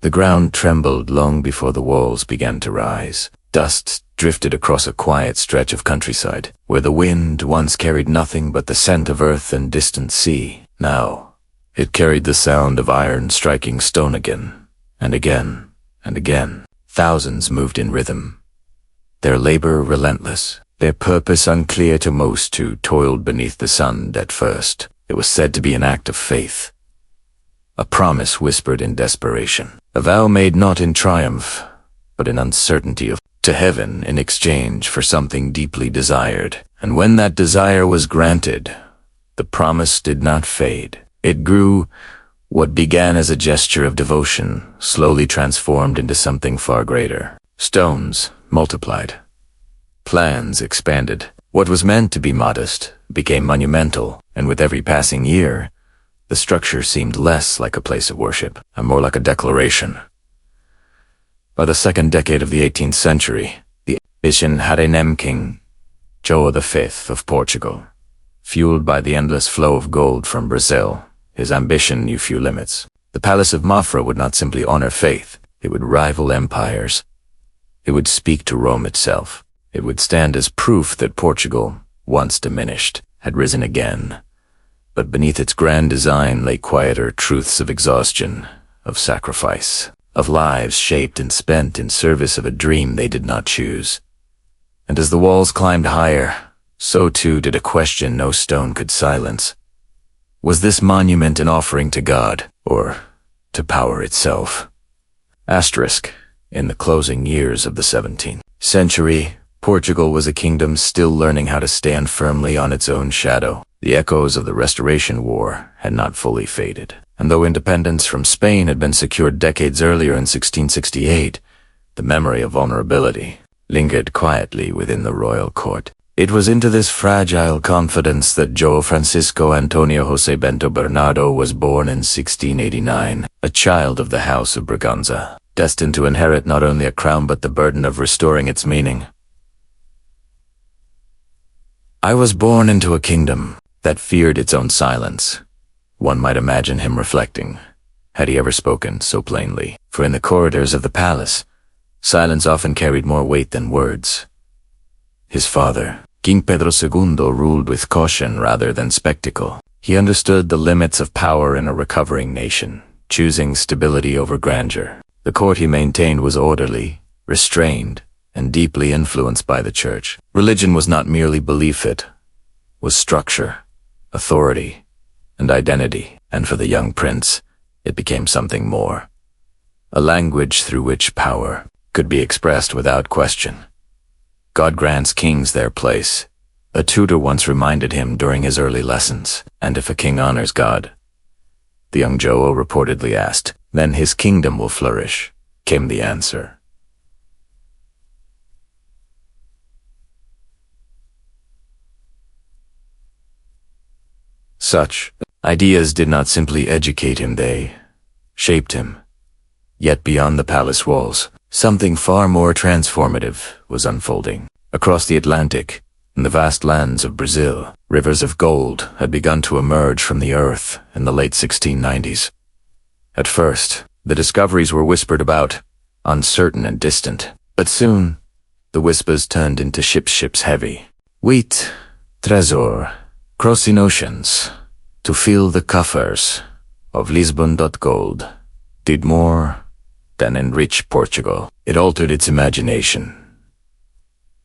The ground trembled long before the walls began to rise. Dust drifted across a quiet stretch of countryside, where the wind once carried nothing but the scent of earth and distant sea. Now, it carried the sound of iron striking stone again, and again, and again. Thousands moved in rhythm, their labor relentless, their purpose unclear to most who toiled beneath the sun at first. It was said to be an act of faith, a promise whispered in desperation, a vow made not in triumph, but in uncertainty to heaven in exchange for something deeply desired. And when that desire was granted, the promise did not fade. It grew. What began as a gesture of devotion slowly transformed into something far greater. Stones multiplied. Plans expanded. What was meant to be modest became monumental, and with every passing year, the structure seemed less like a place of worship and more like a declaration. By the second decade of the 18th century, the ambition had a name king, João V of Portugal. Fueled by the endless flow of gold from Brazil, his ambition knew few limits. The Palace of Mafra would not simply honor faith, it would rival empires. It would speak to Rome itself. It would stand as proof that Portugal, once diminished, had risen again. But beneath its grand design lay quieter truths of exhaustion, of sacrifice, of lives shaped and spent in service of a dream they did not choose. And as the walls climbed higher, so too did a question no stone could silence. Was this monument an offering to God, or to power itself? Asterisk. In the closing years of the 17th century, Portugal was a kingdom still learning how to stand firmly on its own shadow. The echoes of the Restoration War had not fully faded, and though independence from Spain had been secured decades earlier in 1668, the memory of vulnerability lingered quietly within the royal court. It was into this fragile confidence that João Francisco Antonio José Bento Bernardo was born in 1689, a child of the House of Braganza, destined to inherit not only a crown but the burden of restoring its meaning. I was born into a kingdom that feared its own silence. One might imagine him reflecting, had he ever spoken so plainly, for in the corridors of the palace, silence often carried more weight than words. His father, King Pedro II, ruled with caution rather than spectacle. He understood the limits of power in a recovering nation, choosing stability over grandeur. The court he maintained was orderly, restrained, and deeply influenced by the church. Religion was not merely belief, it was structure, authority, and identity, and for the young prince, it became something more. A language through which power could be expressed without question. God grants kings their place, a tutor once reminded him during his early lessons, and if a king honors God, the young João reportedly asked, then his kingdom will flourish, came the answer. Such ideas did not simply educate him, they shaped him. Yet beyond the palace walls, something far more transformative was unfolding. Across the Atlantic, in the vast lands of Brazil, rivers of gold had begun to emerge from the earth in the late 1690s. At first, the discoveries were whispered about, uncertain and distant, but soon, the whispers turned into ships heavy. Wheat, treasure, crossing oceans, to fill the coffers of Lisbon. Gold did more than enrich Portugal. It altered its imagination.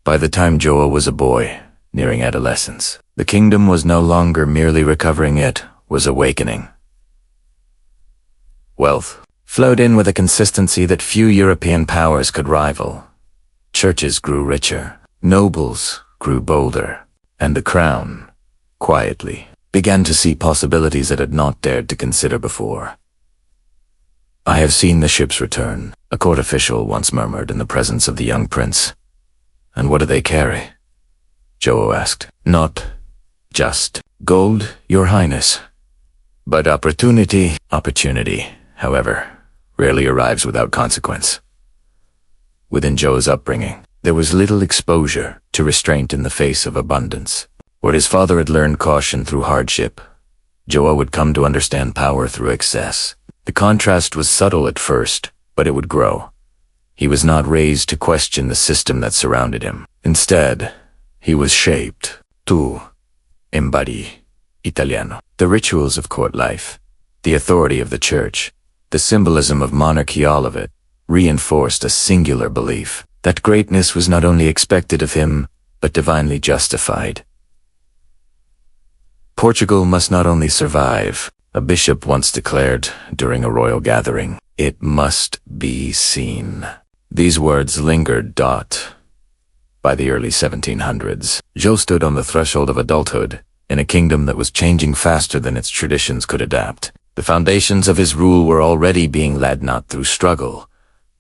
By the time João was a boy, nearing adolescence, the kingdom was no longer merely recovering, it was awakening. Wealth flowed in with a consistency that few European powers could rival. Churches grew richer, nobles grew bolder, and the crown, quietly, began to see possibilities it had not dared to consider before. I have seen the ships return, a court official once murmured in the presence of the young prince. And what do they carry? João asked. Not just gold, your highness, but opportunity. Opportunity, however, rarely arrives without consequence. Within João's upbringing, there was little exposure to restraint in the face of abundance. Where his father had learned caution through hardship, João would come to understand power through excess. The contrast was subtle at first, but it would grow. He was not raised to question the system that surrounded him. Instead, he was shaped to embody Italiano. The rituals of court life, the authority of the church, the symbolism of monarchy, all of it, reinforced a singular belief that greatness was not only expected of him, but divinely justified. Portugal must not only survive, a bishop once declared during a royal gathering, it must be seen. These words lingered. By the early 1700s, João stood on the threshold of adulthood, in a kingdom that was changing faster than its traditions could adapt. The foundations of his rule were already being laid not through struggle,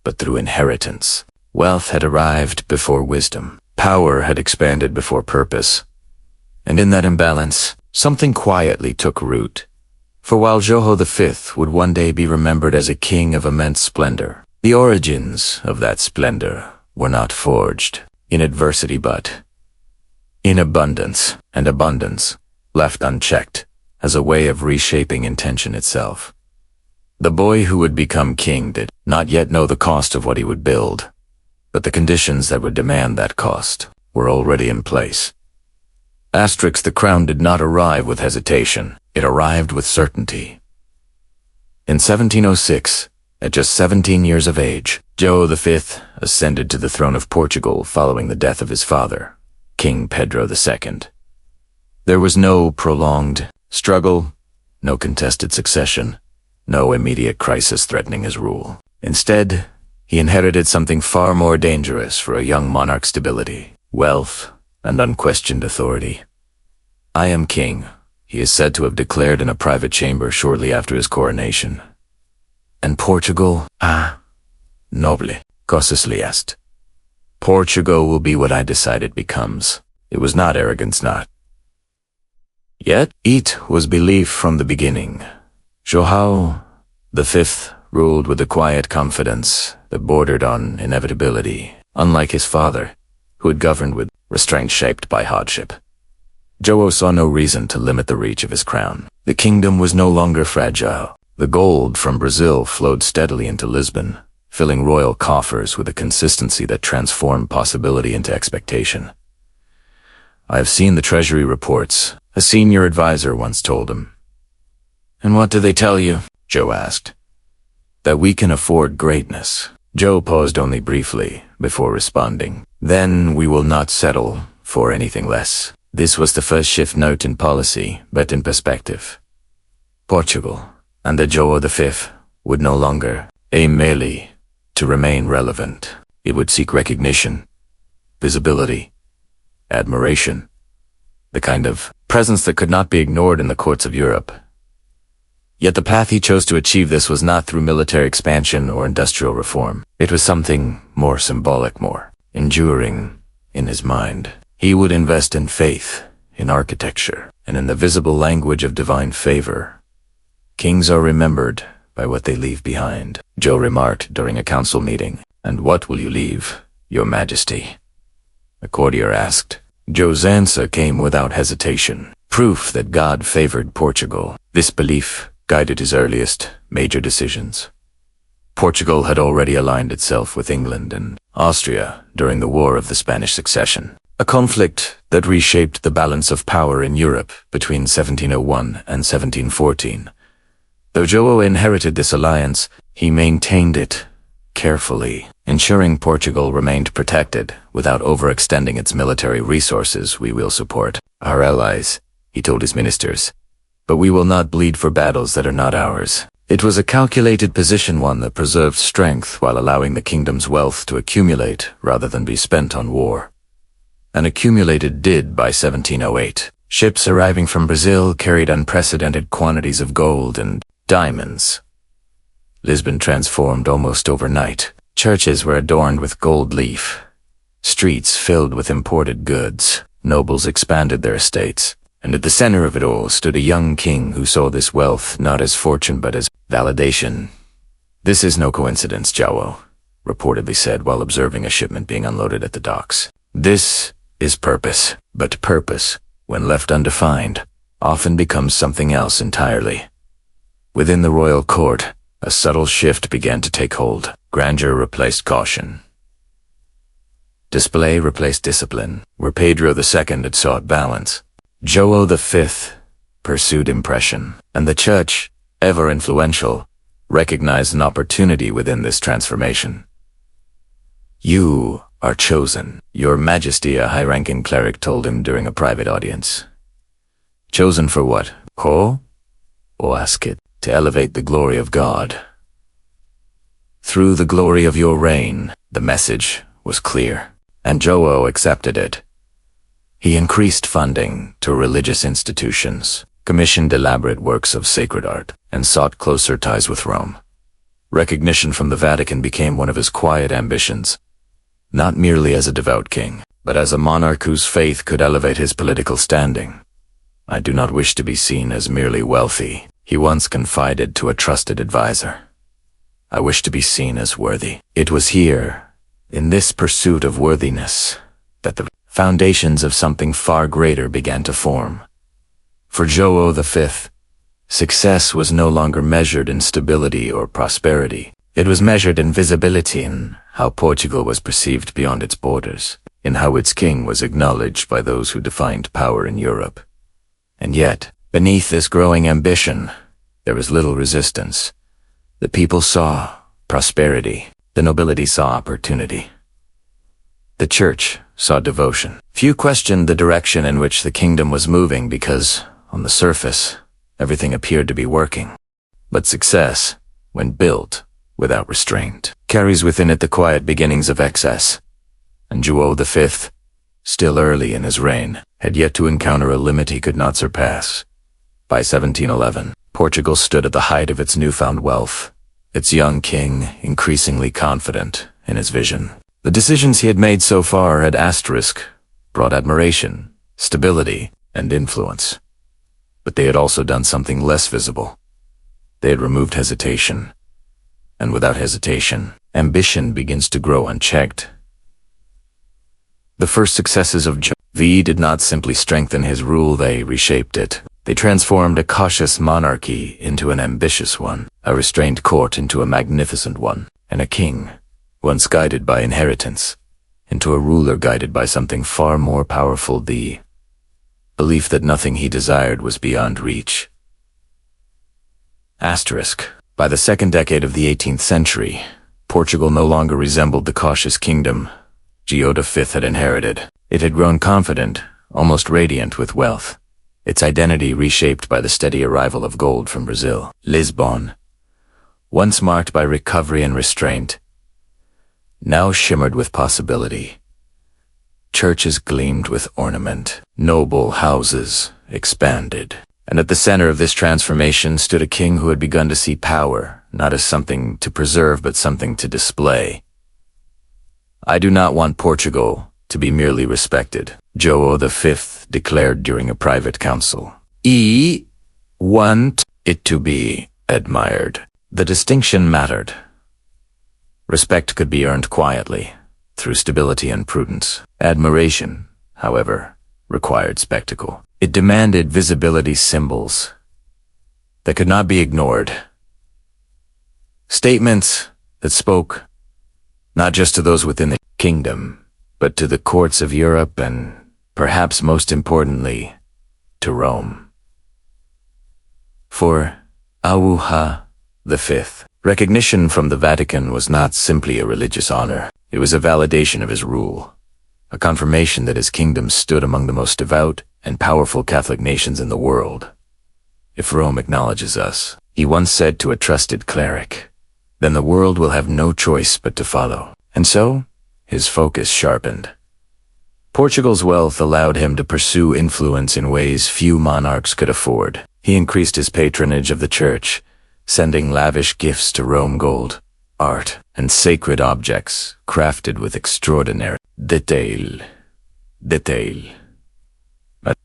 but through inheritance. Wealth had arrived before wisdom. Power had expanded before purpose. And in that imbalance, something quietly took root. For while João V would one day be remembered as a king of immense splendor, the origins of that splendor were not forged in adversity but in abundance, and abundance, left unchecked, as a way of reshaping intention itself. The boy who would become king did not yet know the cost of what he would build, but the conditions that would demand that cost were already in place. The crown did not arrive with hesitation, it arrived with certainty. In 1706, at just 17 years of age, João V ascended to the throne of Portugal following the death of his father, King Pedro II. There was no prolonged struggle, no contested succession, no immediate crisis threatening his rule. Instead, he inherited something far more dangerous for a young monarch's stability, wealth, and unquestioned authority. "I am king," he is said to have declared in a private chamber shortly after his coronation. "And Portugal, noble, cautiously est. Portugal will be what I decide it becomes." It was not arrogance, not. Yet, it was belief from the beginning. João V ruled with a quiet confidence that bordered on inevitability, unlike his father, who had governed with restraint shaped by hardship. João saw no reason to limit the reach of his crown. The kingdom was no longer fragile. The gold from Brazil flowed steadily into Lisbon, filling royal coffers with a consistency that transformed possibility into expectation. "I have seen the treasury reports," a senior advisor once told him. "And what do they tell you?" João asked. "That we can afford greatness." João paused only briefly before responding. "Then we will not settle for anything less." This was the first shift, not in policy, but in perspective. Portugal, under João V, would no longer aim merely to remain relevant. It would seek recognition, visibility, admiration, the kind of presence that could not be ignored in the courts of Europe. Yet the path he chose to achieve this was not through military expansion or industrial reform. It was something more symbolic, more enduring in his mind. He would invest in faith, in architecture, and in the visible language of divine favor. "Kings are remembered by what they leave behind," João remarked during a council meeting. "And what will you leave, Your Majesty?" A courtier asked. João's answer came without hesitation, proof that God favored Portugal. This belief guided his earliest major decisions. Portugal had already aligned itself with England and Austria during the War of the Spanish Succession, a conflict that reshaped the balance of power in Europe between 1701 and 1714. Though João inherited this alliance, he maintained it carefully, ensuring Portugal remained protected without overextending its military resources. "We will support our allies," he told his ministers, "but we will not bleed for battles that are not ours." It was a calculated position, one that preserved strength while allowing the kingdom's wealth to accumulate rather than be spent on war. And accumulated did by 1708. Ships arriving from Brazil carried unprecedented quantities of gold and diamonds. Lisbon transformed almost overnight. Churches were adorned with gold leaf. Streets filled with imported goods. Nobles expanded their estates. And at the center of it all stood a young king who saw this wealth not as fortune but as validation. "This is no coincidence," João reportedly said while observing a shipment being unloaded at the docks. "This is purpose." But purpose, when left undefined, often becomes something else entirely. Within the royal court, a subtle shift began to take hold. Grandeur replaced caution. Display replaced discipline. Where Pedro II had sought balance, João V pursued impression. And the Church, ever influential, recognized an opportunity within this transformation. "You are chosen, Your Majesty," a high-ranking cleric told him during a private audience. "Chosen for what? Ko? Or ask it, to elevate the glory of God. Through the glory of your reign." The message was clear, and João accepted it. He increased funding to religious institutions, commissioned elaborate works of sacred art, and sought closer ties with Rome. Recognition from the Vatican became one of his quiet ambitions, not merely as a devout king, but as a monarch whose faith could elevate his political standing. "I do not wish to be seen as merely wealthy," he once confided to a trusted advisor. "I wish to be seen as worthy." It was here, in this pursuit of worthiness, that the foundations of something far greater began to form. For João V, success was no longer measured in stability or prosperity. It was measured in visibility, in how Portugal was perceived beyond its borders, in how its king was acknowledged by those who defined power in Europe. And yet, beneath this growing ambition, there was little resistance. The people saw prosperity. The nobility saw opportunity. The Church saw devotion. Few questioned the direction in which the kingdom was moving because, on the surface, everything appeared to be working. But success, when built without restraint, carries within it the quiet beginnings of excess. And João V, still early in his reign, had yet to encounter a limit he could not surpass. By 1711, Portugal stood at the height of its newfound wealth, its young king increasingly confident in his vision. The decisions he had made so far had brought admiration, stability, and influence. But they had also done something less visible. They had removed hesitation. And without hesitation, ambition begins to grow unchecked. The first successes of João V did not simply strengthen his rule, they reshaped it. They transformed a cautious monarchy into an ambitious one, a restrained court into a magnificent one, and a king, once guided by inheritance, into a ruler guided by something far more powerful, the belief that nothing he desired was beyond reach. By the second decade of the 18th century, Portugal no longer resembled the cautious kingdom João V had inherited. It had grown confident, almost radiant with wealth, its identity reshaped by the steady arrival of gold from Brazil. Lisbon, once marked by recovery and restraint, now shimmered with possibility. Churches gleamed with ornament, noble houses expanded, and at the center of this transformation stood a king who had begun to see power, not as something to preserve but something to display. "I do not want Portugal to be merely respected," João V declared during a private council. "I want it to be admired." The distinction mattered. Respect could be earned quietly, through stability and prudence. Admiration, however, required spectacle. It demanded visibility, symbols that could not be ignored. Statements that spoke not just to those within the kingdom, but to the courts of Europe and, perhaps most importantly, to Rome. For João V, recognition from the Vatican was not simply a religious honor. It was a validation of his rule, a confirmation that his kingdom stood among the most devout and powerful Catholic nations in the world. "If Rome acknowledges us," he once said to a trusted cleric, "then the world will have no choice but to follow." And so, his focus sharpened. Portugal's wealth allowed him to pursue influence in ways few monarchs could afford. He increased his patronage of the Church, sending lavish gifts to Rome: gold, art, and sacred objects crafted with extraordinary detail.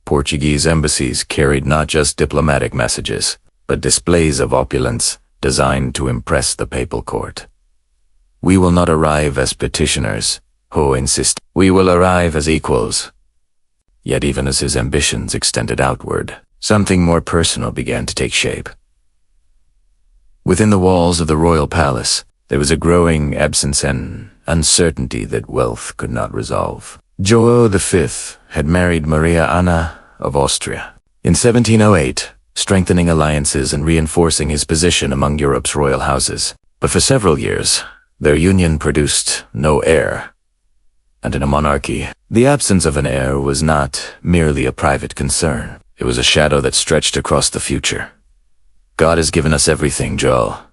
Portuguese embassies carried not just diplomatic messages, but displays of opulence designed to impress the papal court. "We will not arrive as petitioners," Ho insisted. "We will arrive as equals." Yet even as his ambitions extended outward, something more personal began to take shape. Within the walls of the royal palace, There was a growing absence and uncertainty that wealth could not resolve. João V had married Maria Anna of Austria in 1708, strengthening alliances and reinforcing his position among Europe's royal houses. But for several years, their union produced no heir. And in a monarchy, the absence of an heir was not merely a private concern. It was a shadow that stretched across the future. God has given us everything, Joel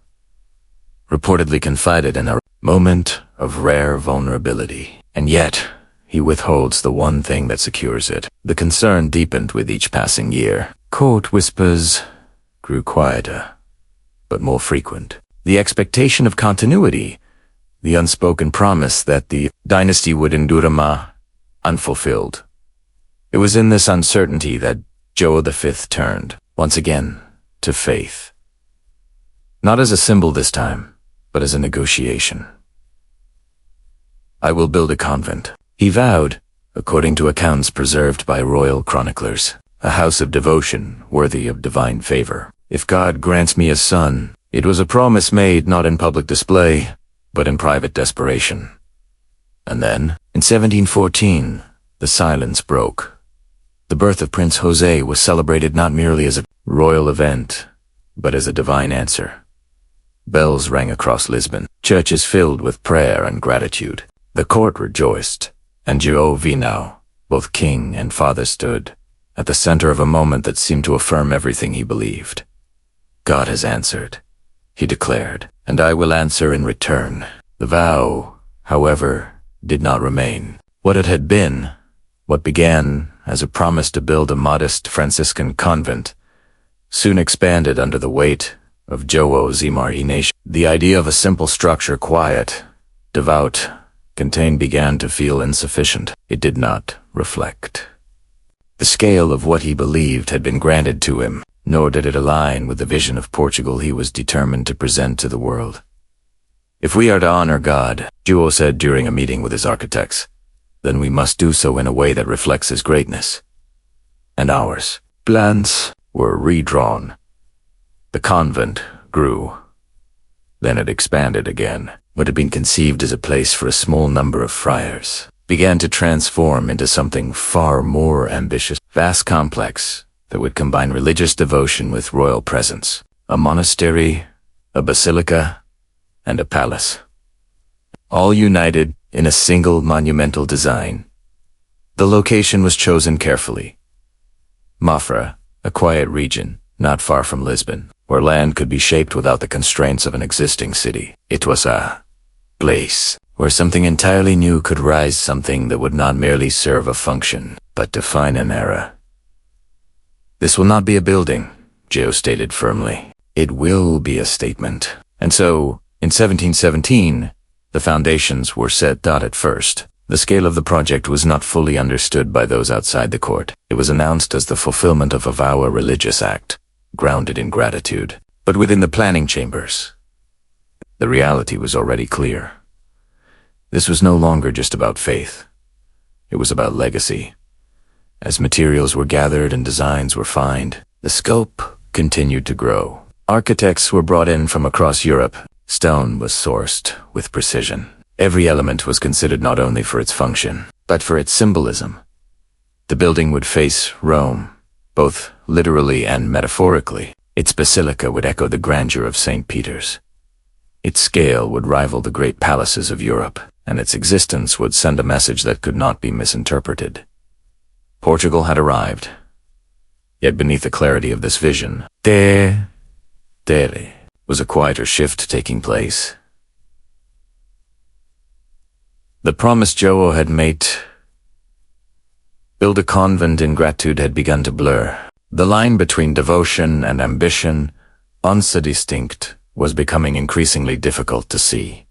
reportedly confided in a moment of rare vulnerability. And yet, he withholds the one thing that secures it. The concern deepened with each passing year. Court whispers grew quieter, but more frequent. The expectation of continuity, the unspoken promise that the dynasty would endure, unfulfilled. It was in this uncertainty that João V turned, once again, to faith. Not as a symbol this time, but as a negotiation. I will build a convent, he vowed, according to accounts preserved by royal chroniclers, a house of devotion worthy of divine favor. If God grants me a son, it was a promise made not in public display, but in private desperation. And then, in 1714, the silence broke. The birth of Prince José was celebrated not merely as a royal event, but as a divine answer. Bells rang across Lisbon, churches filled with prayer and gratitude. The court rejoiced, and João V now, both king and father, stood at the center of a moment that seemed to affirm everything he believed. God has answered, he declared, and I will answer in return. The vow, however, did not remain what it had been. What began as a promise to build a modest Franciscan convent soon expanded under the weight of João's imagination. The idea of a simple structure, quiet, devout, contained, began to feel insufficient. It did not reflect the scale of what he believed had been granted to him, nor did it align with the vision of Portugal he was determined to present to the world. If we are to honor God, João said during a meeting with his architects, then we must do so in a way that reflects his greatness and ours. Plans were redrawn. The convent grew. Then it expanded again. What had been conceived as a place for a small number of friars began to transform into something far more ambitious, vast complex that would combine religious devotion with royal presence. A monastery, a basilica, and a palace, all united in a single monumental design. The location was chosen carefully. Mafra, a quiet region, not far from Lisbon, where land could be shaped without the constraints of an existing city. It was a place where something entirely new could rise, something that would not merely serve a function, but define an era. This will not be a building, João stated firmly. It will be a statement. And so, in 1717, the foundations were set. At first, the scale of the project was not fully understood by those outside the court. It was announced as the fulfillment of a vow, a religious act, grounded in gratitude. But within the planning chambers, the reality was already clear. This was no longer just about faith. It was about legacy. As materials were gathered and designs were refined, the scope continued to grow. Architects were brought in from across Europe. Stone was sourced with precision. Every element was considered not only for its function, but for its symbolism. The building would face Rome, both literally and metaphorically. Its basilica would echo the grandeur of St. Peter's. Its scale would rival the great palaces of Europe, and its existence would send a message that could not be misinterpreted. Portugal had arrived. Yet beneath the clarity of this vision, there was a quieter shift taking place. The promise João had made, build a convent in gratitude, had begun to blur. The line between devotion and ambition, once distinct, was becoming increasingly difficult to see.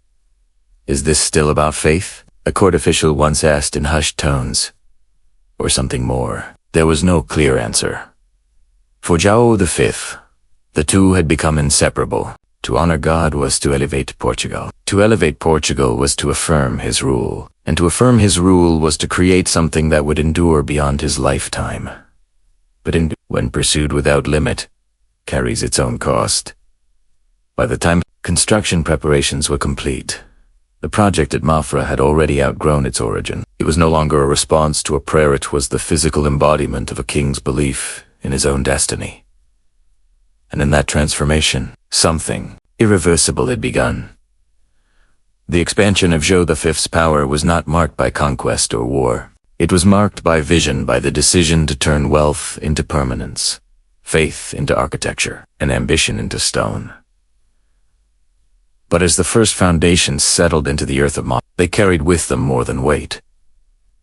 Is this still about faith? A court official once asked in hushed tones. Or something more? There was no clear answer. For João V, the two had become inseparable. To honor God was to elevate Portugal. To elevate Portugal was to affirm his rule. And to affirm his rule was to create something that would endure beyond his lifetime. But when pursued without limit, carries its own cost. By the time Construction preparations were complete. The project at Mafra had already outgrown its origin. It was no longer a response to a prayer, it was the physical embodiment of a king's belief in his own destiny. And in that transformation, something irreversible had begun. The expansion of João V's power was not marked by conquest or war. It was marked by vision, by the decision to turn wealth into permanence, faith into architecture, and ambition into stone. But as the first foundations settled into the earth of Mafra, they carried with them more than weight.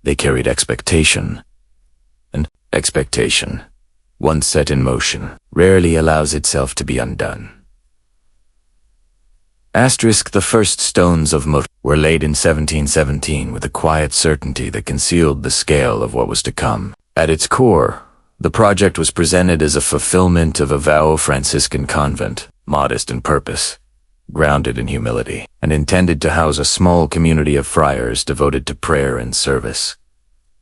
They carried expectation. And expectation, once set in motion, rarely allows itself to be undone. The first stones of Mafra were laid in 1717 with a quiet certainty that concealed the scale of what was to come. At its core, the project was presented as a fulfillment of a vow of Franciscan convent, modest in purpose, grounded in humility, and intended to house a small community of friars devoted to prayer and service.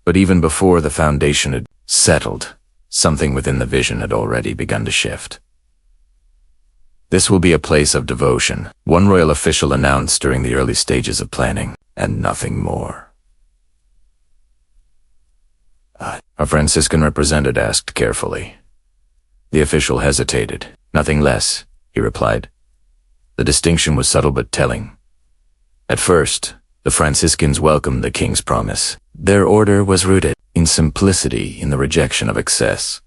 But even before the foundation had settled, something within the vision had already begun to shift. "This will be a place of devotion," one royal official announced during the early stages of planning, "and nothing more." A Franciscan representative asked carefully. The official hesitated. "Nothing less," he replied. The distinction was subtle but telling. At first, the Franciscans welcomed the king's promise. Their order was rooted in simplicity, in the rejection of excess,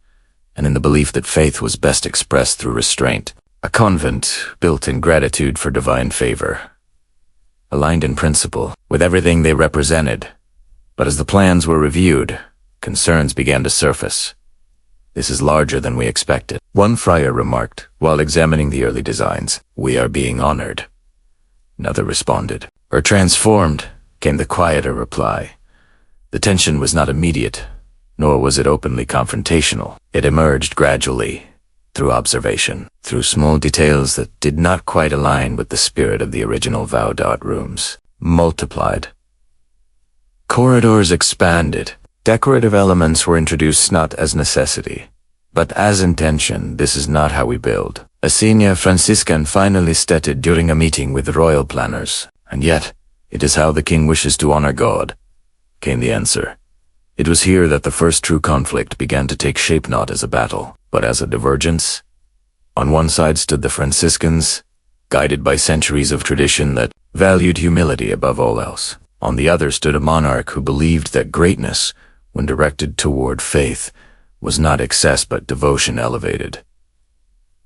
and in the belief that faith was best expressed through restraint. A convent built in gratitude for divine favor, aligned in principle with everything they represented. But as the plans were reviewed, concerns began to surface. "This is larger than we expected," one friar remarked while examining the early designs. "We are being honored," another responded. "Or transformed," came the quieter reply. The tension was not immediate, nor was it openly confrontational. It emerged gradually, through observation, through small details that did not quite align with the spirit of the original vow. Rooms multiplied. Corridors expanded. Decorative elements were introduced not as necessity, but as intention. "This is not how we build," a senior Franciscan finally stated during a meeting with the royal planners. "And yet, it is how the king wishes to honor God," came the answer. It was here that the first true conflict began to take shape, not as a battle, but as a divergence. On one side stood the Franciscans, guided by centuries of tradition that valued humility above all else. On the other stood a monarch who believed that greatness, when directed toward faith, was not excess but devotion elevated.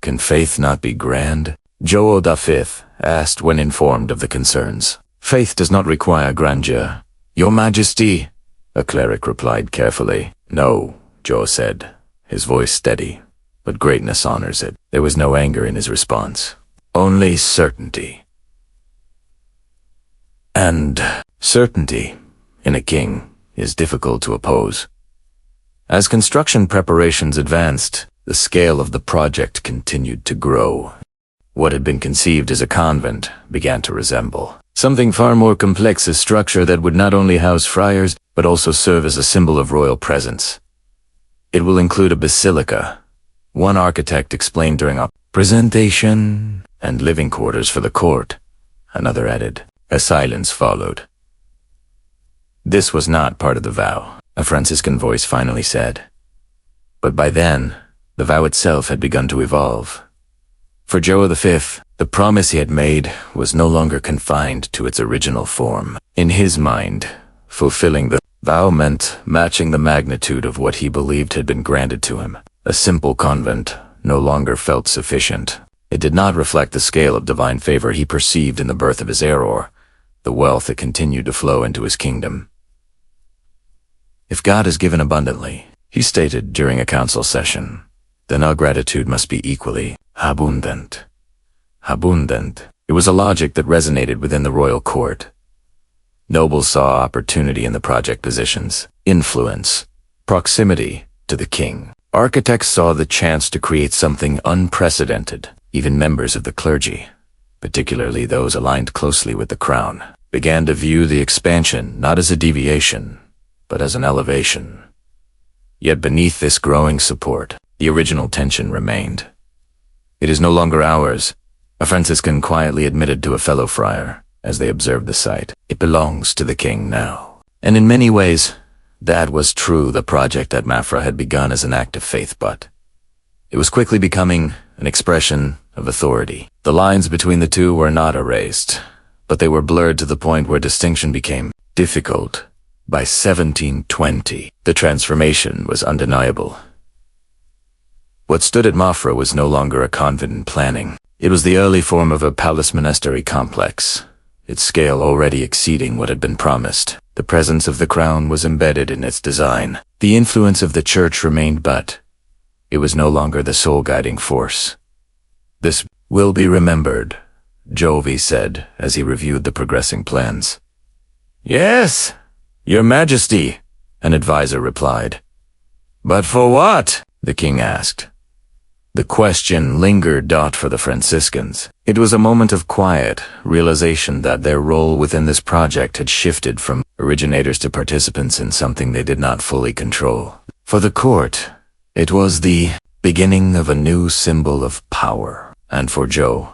"Can faith not be grand?" João V asked when informed of the concerns. "Faith does not require grandeur, Your Majesty," a cleric replied carefully. "No," João said, his voice steady, "but greatness honors it." There was no anger in his response, only certainty. And certainty, in a king, is difficult to oppose. As construction preparations advanced, the scale of the project continued to grow. What had been conceived as a convent began to resemble something far more complex, a structure that would not only house friars, but also serve as a symbol of royal presence. "It will include a basilica," one architect explained during a presentation, "and living quarters for the court," another added. A silence followed. "This was not part of the vow," a Franciscan voice finally said. But by then, the vow itself had begun to evolve. For João V, the promise he had made was no longer confined to its original form. In his mind, fulfilling the vow meant matching the magnitude of what he believed had been granted to him. A simple convent no longer felt sufficient. It did not reflect the scale of divine favor he perceived in the birth of his heir or the wealth that continued to flow into his kingdom. "If God has given abundantly," he stated during a council session, "then our gratitude must be equally abundant." Abundant. It was a logic that resonated within the royal court. Nobles saw opportunity in the project positions, influence, proximity to the king. Architects saw the chance to create something unprecedented. Even members of the clergy, particularly those aligned closely with the crown, began to view the expansion not as a deviation, but as an elevation. Yet beneath this growing support, the original tension remained. "It is no longer ours," A Franciscan quietly admitted to a fellow friar as they observed the site. It belongs to the king now. And in many ways, that was true. The project at Mafra had begun as an act of faith, but it was quickly becoming an expression of authority. The lines between the two were not erased, but they were blurred to the point where distinction became difficult. By 1720, the transformation was undeniable. What stood at Mafra was no longer a convent in planning. It was the early form of a palace monastery complex, its scale already exceeding what had been promised. The presence of the crown was embedded in its design. The influence of the church remained, but it was no longer the sole guiding force. "This will be remembered," João V said as he reviewed the progressing plans. "Yes, Your Majesty," an advisor replied. "But for what?" the king asked. The question lingered for the Franciscans. It was a moment of quiet realization that their role within this project had shifted from originators to participants in something they did not fully control. For the court, it was the beginning of a new symbol of power. And for João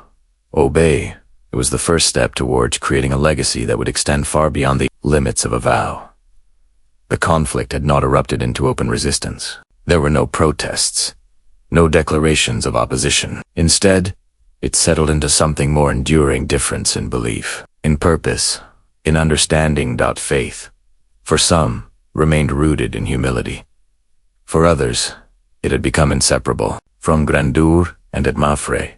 V, it was the first step towards creating a legacy that would extend far beyond the limits of a vow. The conflict had not erupted into open resistance. There were no protests, no declarations of opposition. Instead, it settled into something more enduring: difference in belief, in purpose, in understanding. Faith, for some, remained rooted in humility. For others, it had become inseparable. From grandeur and at Mafra,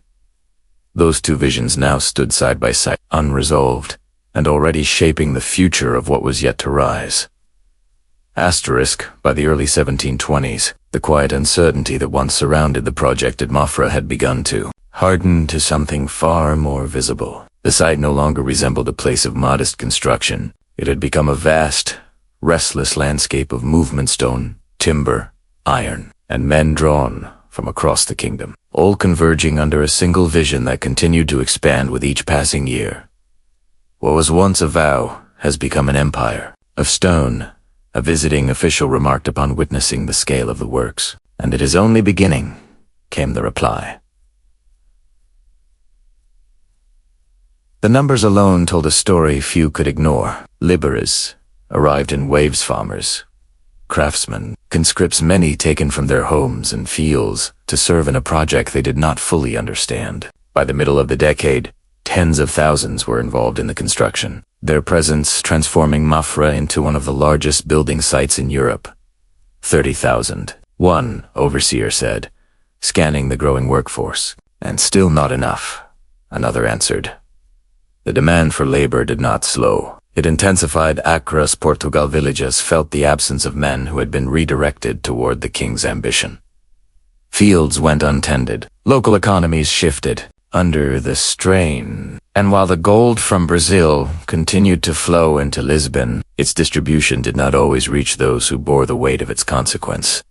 those two visions now stood side by side, unresolved, and already shaping the future of what was yet to rise. By the early 1720s, the quiet uncertainty that once surrounded the project at Mafra had begun to harden to something far more visible. The site no longer resembled a place of modest construction. It had become a vast, restless landscape of movement: stone, timber, iron, and men drawn from across the kingdom, all converging under a single vision that continued to expand with each passing year. What was once a vow has become an empire of stone. A visiting official remarked upon witnessing the scale of the works. "And it is only beginning," came the reply. The numbers alone told a story few could ignore. Laborers arrived in waves, farmers, craftsmen, conscripts, many taken from their homes and fields to serve in a project they did not fully understand. By the middle of the decade, tens of thousands were involved in the construction, their presence transforming Mafra into one of the largest building sites in Europe. 30,000, one overseer said, scanning the growing workforce. "And still not enough," another answered. The demand for labor did not slow. It intensified. Across Portugal, villages felt the absence of men who had been redirected toward the king's ambition. Fields went untended. Local economies shifted under the strain. And while the gold from Brazil continued to flow into Lisbon, its distribution did not always reach those who bore the weight of its consequence.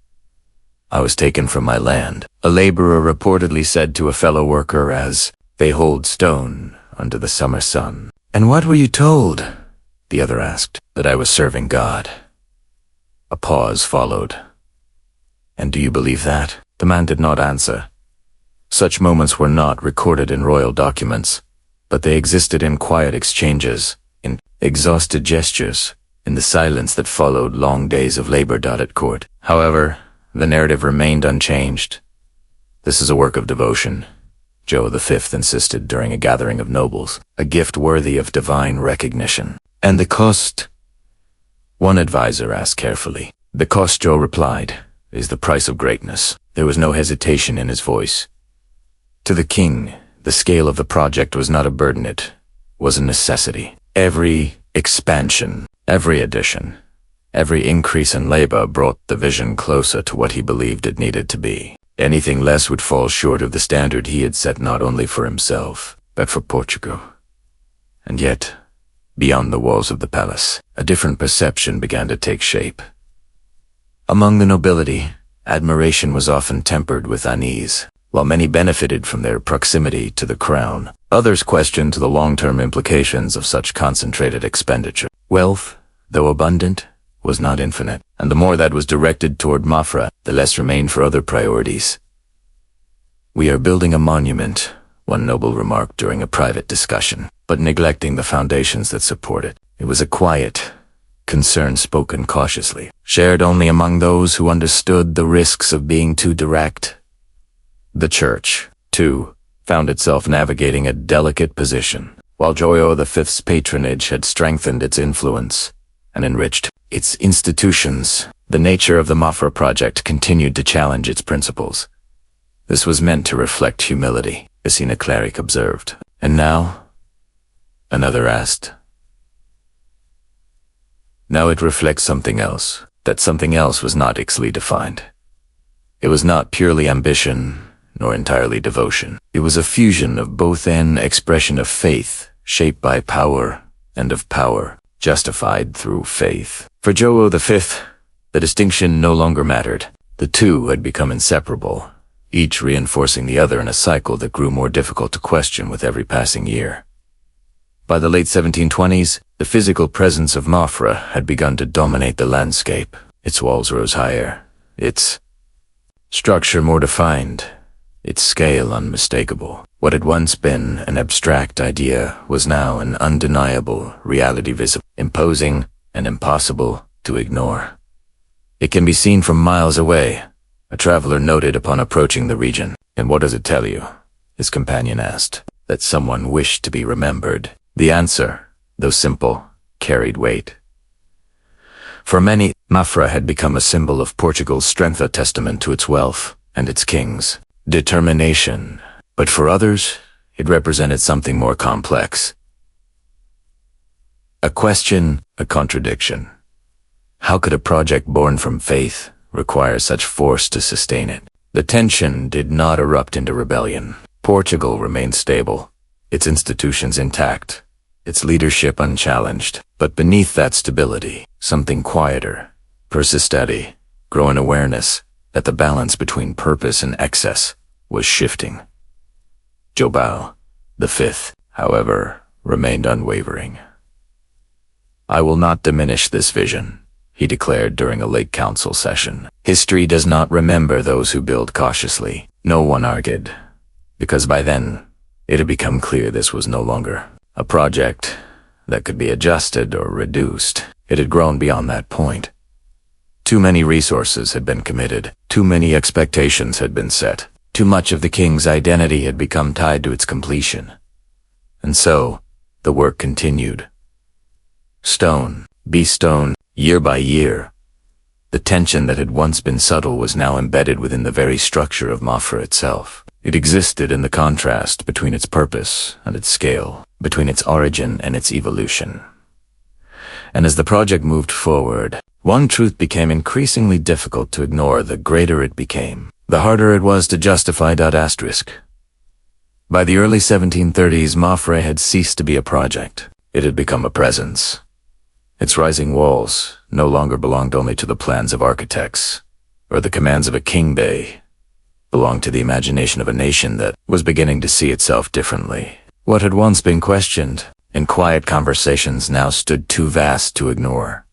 "I was taken from my land," a laborer reportedly said to a fellow worker as they hauled stone under the summer sun. "And what were you told?" the other asked. "That I was serving God." A pause followed. "And do you believe that?" The man did not answer. Such moments were not recorded in royal documents, but they existed in quiet exchanges, in exhausted gestures, in the silence that followed long days of labor at court. However, the narrative remained unchanged. "This is a work of devotion," João V insisted during a gathering of nobles, "a gift worthy of divine recognition." "And the cost?" one advisor asked carefully. "The cost," João replied, "is the price of greatness." There was no hesitation in his voice. To the king, the scale of the project was not a burden, it was a necessity. Every expansion, every addition, every increase in labor brought the vision closer to what he believed it needed to be. Anything less would fall short of the standard he had set not only for himself, but for Portugal. And yet, beyond the walls of the palace, a different perception began to take shape. Among the nobility, admiration was often tempered with unease. While many benefited from their proximity to the crown, others questioned the long-term implications of such concentrated expenditure. Wealth, though abundant, was not infinite, and the more that was directed toward Mafra, the less remained for other priorities. "We are building a monument," one noble remarked during a private discussion, but neglecting the foundations that support it. It was a quiet concern spoken cautiously, shared only among those who understood the risks of being too direct. The church, too, found itself navigating a delicate position. While João V's patronage had strengthened its influence and enriched its institutions, the nature of the Mafra project continued to challenge its principles. This was meant to reflect humility, the senior cleric observed. And now? Another asked. Now it reflects something else. That something else was not clearly defined. It was not purely ambition, nor entirely devotion. It was a fusion of both, an expression of faith, shaped by power, and of power, justified through faith. For João V, the distinction no longer mattered. The two had become inseparable, each reinforcing the other in a cycle that grew more difficult to question with every passing year. By the late 1720s, the physical presence of Mafra had begun to dominate the landscape. Its walls rose higher, its structure more defined, its scale unmistakable. What had once been an abstract idea was now an undeniable reality, visible, imposing, and impossible to ignore. It can be seen from miles away, a traveler noted upon approaching the region. And what does it tell you? His companion asked. That someone wished to be remembered. The answer, though simple, carried weight. For many, Mafra had become a symbol of Portugal's strength, a testament to its wealth and its king's determination. But for others, it represented something more complex. A question, a contradiction. How could a project born from faith require such force to sustain it? The tension did not erupt into rebellion. Portugal remained stable, its institutions intact, its leadership unchallenged. But beneath that stability, something quieter, persisted, growing awareness that the balance between purpose and excess was shifting. João V, however, remained unwavering. I will not diminish this vision, he declared during a late council session. History does not remember those who build cautiously. No one argued, because by then, it had become clear this was no longer a project that could be adjusted or reduced. It had grown beyond that point. Too many resources had been committed, too many expectations had been set, too much of the king's identity had become tied to its completion. And so, the work continued. Stone by stone, year by year. The tension that had once been subtle was now embedded within the very structure of Mafra itself. It existed in the contrast between its purpose and its scale, between its origin and its evolution. And as the project moved forward, one truth became increasingly difficult to ignore. The greater it became, the harder it was to justify . By the early 1730s, Mafra had ceased to be a project. It had become a presence. Its rising walls no longer belonged only to the plans of architects or the commands of a king. They belonged to the imagination of a nation that was beginning to see itself differently. What had once been questioned in quiet conversations now stood too vast to ignore,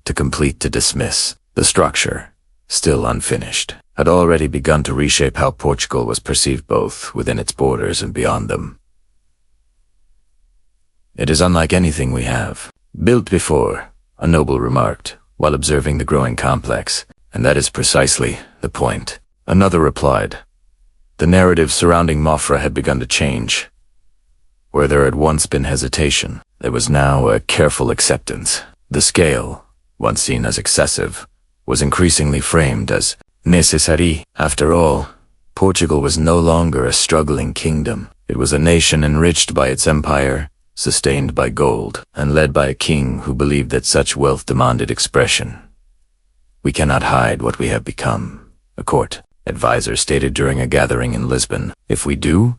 to complete, to dismiss. The structure, still unfinished, had already begun to reshape how Portugal was perceived both within its borders and beyond them. It is unlike anything we have built before, a noble remarked, while observing the growing complex, and that is precisely the point. Another replied. The narrative surrounding Mafra had begun to change. Where there had once been hesitation, there was now a careful acceptance. The scale, once seen as excessive, was increasingly framed as necessary. After all, Portugal was no longer a struggling kingdom. It was a nation enriched by its empire, sustained by gold, and led by a king who believed that such wealth demanded expression. We cannot hide what we have become, a court advisor stated during a gathering in Lisbon. If we do,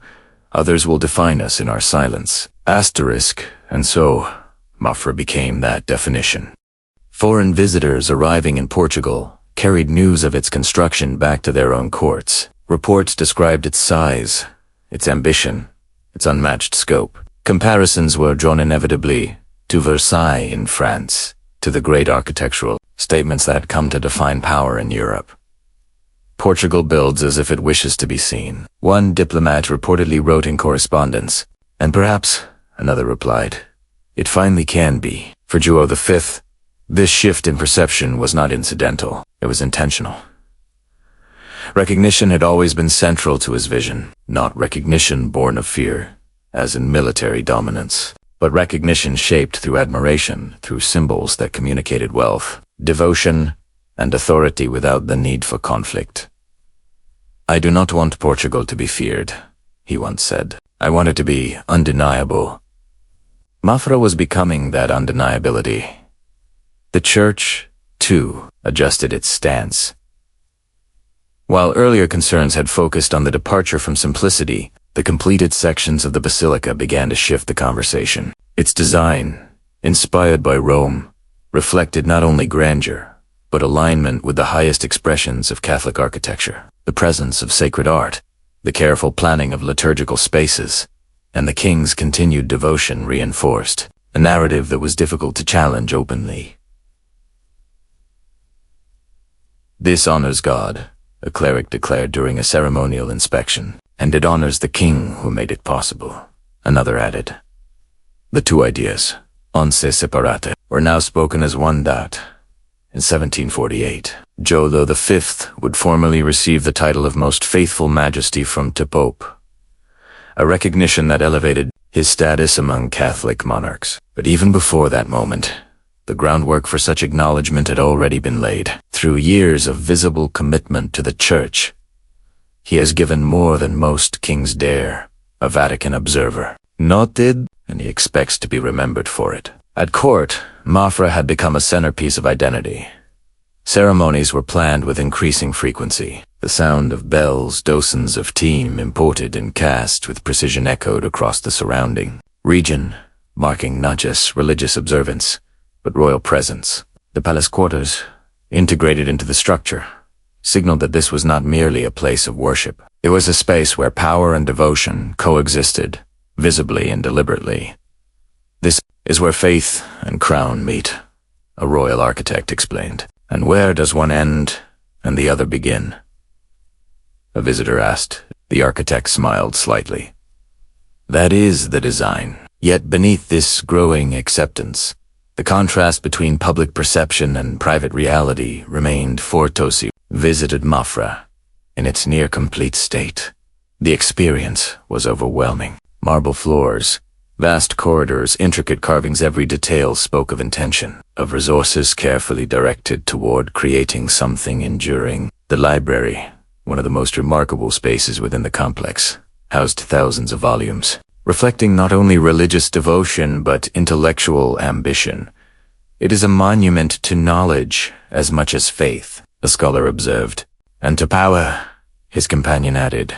others will define us in our silence. And so, Mafra became that definition. Foreign visitors arriving in Portugal carried news of its construction back to their own courts. Reports described its size, its ambition, its unmatched scope. Comparisons were drawn inevitably to Versailles in France, to the great architectural statements that had come to define power in Europe. Portugal builds as if it wishes to be seen. One diplomat reportedly wrote in correspondence, and perhaps another replied, "It finally can be." For João V, this shift in perception was not incidental, it was intentional. Recognition had always been central to his vision, not recognition born of fear, as in military dominance, but recognition shaped through admiration, through symbols that communicated wealth, devotion, and authority without the need for conflict. "I do not want Portugal to be feared," he once said. "I want it to be undeniable." Mafra was becoming that undeniability. The church, too, adjusted its stance. While earlier concerns had focused on the departure from simplicity, the completed sections of the basilica began to shift the conversation. Its design, inspired by Rome, reflected not only grandeur, but alignment with the highest expressions of Catholic architecture, the presence of sacred art, the careful planning of liturgical spaces, and the king's continued devotion reinforced, a narrative that was difficult to challenge openly. "This honors God," a cleric declared during a ceremonial inspection, "and it honors the king who made it possible," another added. The two ideas, once separate, were now spoken as one dot. In 1748, João V would formally receive the title of Most Faithful Majesty from the Pope, a recognition that elevated his status among Catholic monarchs. But even before that moment, the groundwork for such acknowledgement had already been laid. Through years of visible commitment to the Church, he has given more than most kings dare, a Vatican observer. Noted, and he expects to be remembered for it. At court, Mafra had become a centerpiece of identity. Ceremonies were planned with increasing frequency. The sound of bells, dozens of team imported and cast with precision echoed across the surrounding region, marking not just religious observance, but royal presence. The palace quarters, integrated into the structure, signaled that this was not merely a place of worship. It was a space where power and devotion coexisted, visibly and deliberately. "This is where faith and crown meet," a royal architect explained. "And where does one end and the other begin?" A visitor asked. The architect smiled slightly. "That is the design." Yet beneath this growing acceptance, the contrast between public perception and private reality remained fortosi. Visited Mafra in its near-complete state. The experience was overwhelming. Marble floors, vast corridors, intricate carvings, every detail spoke of intention, of resources carefully directed toward creating something enduring. The library, one of the most remarkable spaces within the complex, housed thousands of volumes, reflecting not only religious devotion but intellectual ambition. "It is a monument to knowledge as much as faith," a scholar observed. "And to power," his companion added.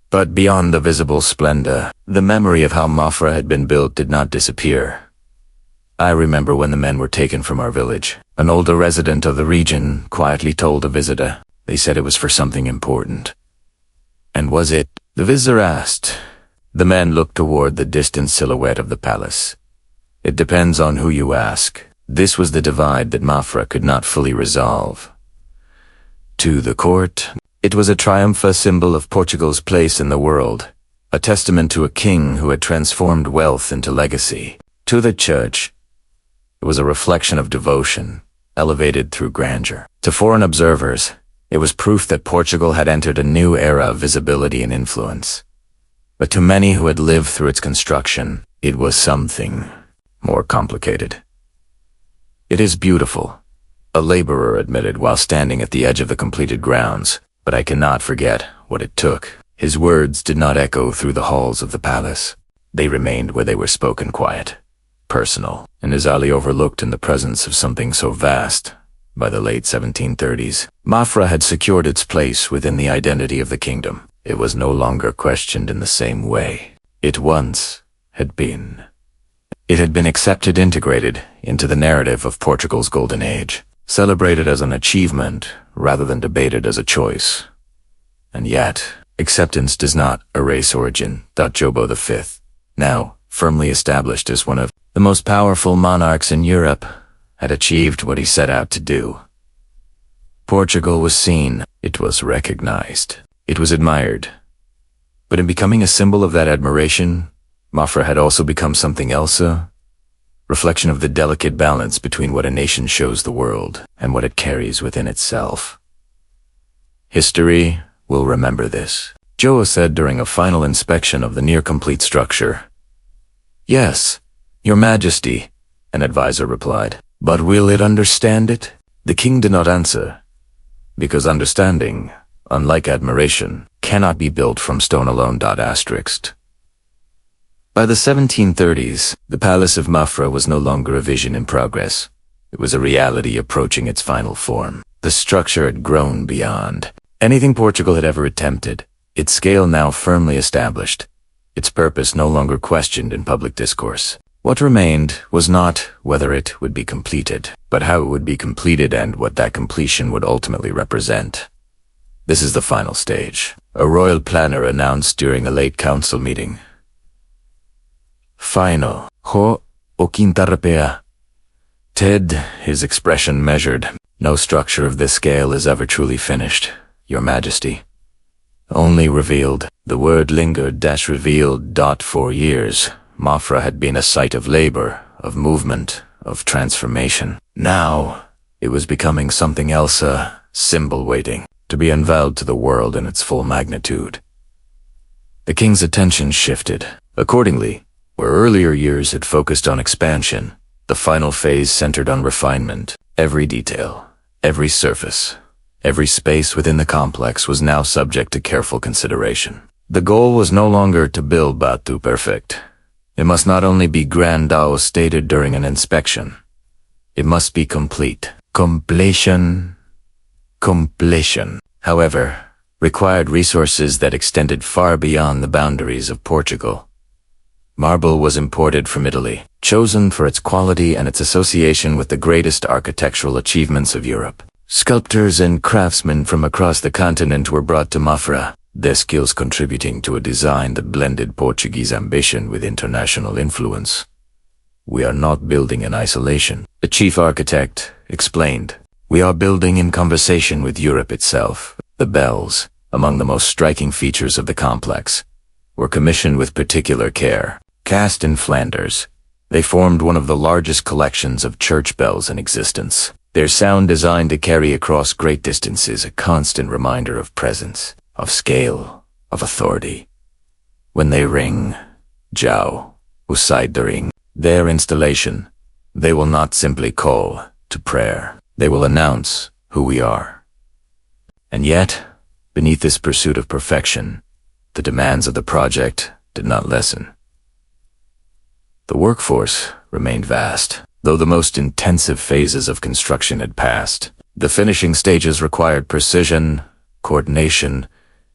But beyond the visible splendor, the memory of how Mafra had been built did not disappear. "I remember when the men were taken from our village," an older resident of the region quietly told a visitor. "They said it was for something important." "And was it?" the visitor asked. The man looked toward the distant silhouette of the palace. "It depends on who you ask." This was the divide that Mafra could not fully resolve. To the court, it was a triumph, a symbol of Portugal's place in the world, a testament to a king who had transformed wealth into legacy. To the church, it was a reflection of devotion, elevated through grandeur. To foreign observers, it was proof that Portugal had entered a new era of visibility and influence. But to many who had lived through its construction, it was something more complicated. "It is beautiful," a laborer admitted while standing at the edge of the completed grounds, "but I cannot forget what it took." His words did not echo through the halls of the palace. They remained where they were spoken, quiet, personal, and as Ali overlooked in the presence of something so vast. By the late 1730s, Mafra had secured its place within the identity of the kingdom. It was no longer questioned in the same way it once had been. It had been accepted, integrated into the narrative of Portugal's golden age, celebrated as an achievement rather than debated as a choice. And yet, acceptance does not erase origin. João V, now firmly established as one of the most powerful monarchs in Europe, had achieved what he set out to do. Portugal was seen, it was recognized, it was admired. But in becoming a symbol of that admiration, Mafra had also become something else, a reflection of the delicate balance between what a nation shows the world and what it carries within itself. History will remember this, João said during a final inspection of the near-complete structure. Yes, Your Majesty, an advisor replied. But will it understand it? The king did not answer, because understanding, unlike admiration, cannot be built from stone alone. Asterisk. By the 1730s, the Palace of Mafra was no longer a vision in progress. It was a reality approaching its final form. The structure had grown beyond anything Portugal had ever attempted, its scale now firmly established, its purpose no longer questioned in public discourse. What remained was not whether it would be completed, but how it would be completed and what that completion would ultimately represent. This is the final stage, a royal planner announced during a late council meeting. Final. Ho o quintarapea. Ted, his expression measured. No structure of this scale is ever truly finished, Your Majesty. Only revealed. The word lingered. Revealed. For years, Mafra had been a site of labor, of movement, of transformation. Now, it was becoming something else, a symbol waiting to be unveiled to the world in its full magnitude. The king's attention shifted. Accordingly, where earlier years had focused on expansion, the final phase centered on refinement. Every detail, every surface, every space within the complex was now subject to careful consideration. The goal was no longer to build Batu perfect. It must not only be grand as stated during an inspection. It must be complete. Completion. However, required resources that extended far beyond the boundaries of Portugal. Marble was imported from Italy, chosen for its quality and its association with the greatest architectural achievements of Europe. Sculptors and craftsmen from across the continent were brought to Mafra, their skills contributing to a design that blended Portuguese ambition with international influence. We are not building in isolation, the chief architect explained. We are building in conversation with Europe itself. The bells, among the most striking features of the complex, were commissioned with particular care. Cast in Flanders, they formed one of the largest collections of church bells in existence. Their sound designed to carry across great distances, a constant reminder of presence, of scale, of authority. When they ring, João, usai ring, their installation, they will not simply call to prayer. They will announce who we are. And yet, beneath this pursuit of perfection, the demands of the project did not lessen. The workforce remained vast, though the most intensive phases of construction had passed. The finishing stages required precision, coordination,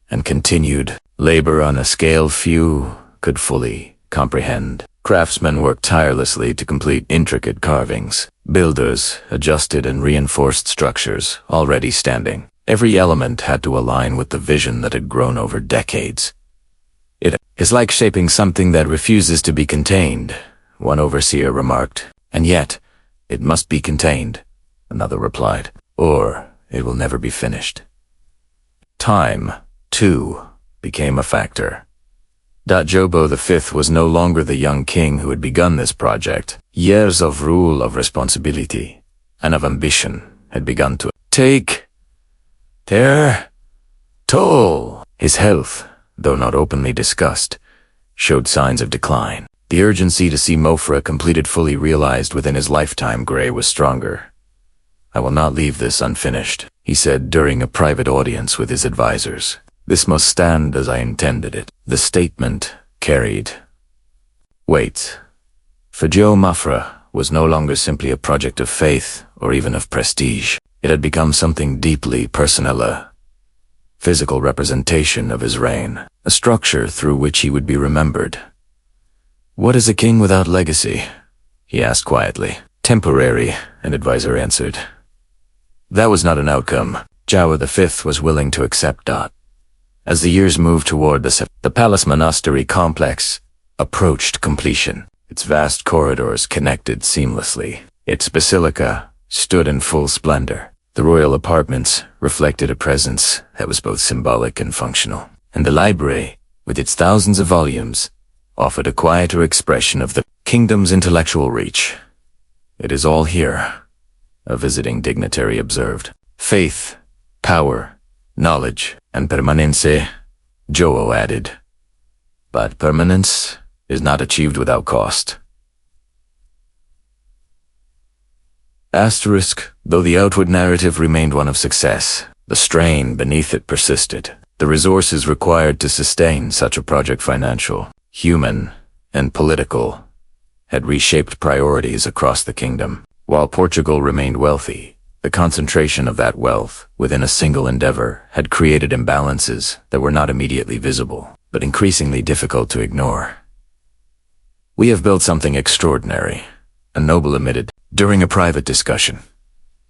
and continued labor on a scale few could fully comprehend. Craftsmen worked tirelessly to complete intricate carvings. Builders adjusted and reinforced structures already standing. Every element had to align with the vision that had grown over decades. It is like shaping something that refuses to be contained, one overseer remarked. And yet, it must be contained, another replied, or it will never be finished. Time, too, became a factor. João V was no longer the young king who had begun this project. Years of rule, of responsibility, and of ambition had begun to take their toll. His health, though not openly discussed, showed signs of decline. The urgency to see Mafra completed fully realized within his lifetime Gray was stronger. I will not leave this unfinished, he said during a private audience with his advisors. This must stand as I intended it. The statement carried weight. For João Mafra was no longer simply a project of faith or even of prestige. It had become something deeply personal, a physical representation of his reign, a structure through which he would be remembered. What is a king without legacy? He asked quietly. Temporary, an advisor answered. That was not an outcome. João V was willing to accept that. As the years moved toward the Palace Monastery complex approached completion. Its vast corridors connected seamlessly. Its basilica stood in full splendor. The royal apartments reflected a presence that was both symbolic and functional, and the library, with its thousands of volumes, offered a quieter expression of the kingdom's intellectual reach. "It is all here," a visiting dignitary observed. "Faith, power, knowledge, and permanence," João added. "But permanence is not achieved without cost." Though the outward narrative remained one of success, the strain beneath it persisted. The resources required to sustain such a project, financial, human, and political, had reshaped priorities across the kingdom. While Portugal remained wealthy, the concentration of that wealth within a single endeavor had created imbalances that were not immediately visible, but increasingly difficult to ignore. "We have built something extraordinary," a noble admitted during a private discussion.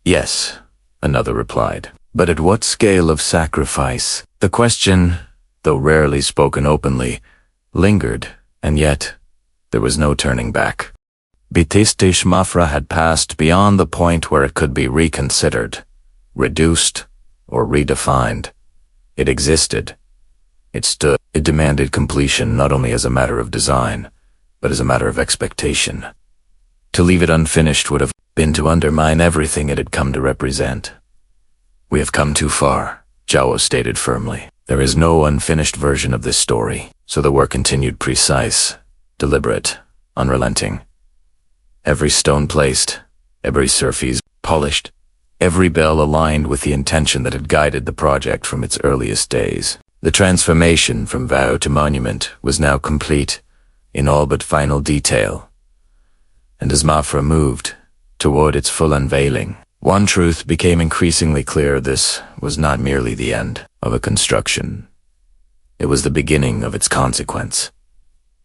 "Yes," another replied, "but at what scale of sacrifice?" The question, though rarely spoken openly, lingered, and yet there was no turning back. Palace of Mafra had passed beyond the point where it could be reconsidered, reduced, or redefined. It existed. It stood. It demanded completion not only as a matter of design, but as a matter of expectation. To leave it unfinished would have been to undermine everything it had come to represent. "We have come too far," João stated firmly. "There is no unfinished version of this story," so the work continued, precise, deliberate, unrelenting. Every stone placed, every surface polished, every bell aligned with the intention that had guided the project from its earliest days. The transformation from vow to monument was now complete, in all but final detail. And as Mafra moved toward its full unveiling, one truth became increasingly clear: this was not merely the end of a construction. It was the beginning of its consequence.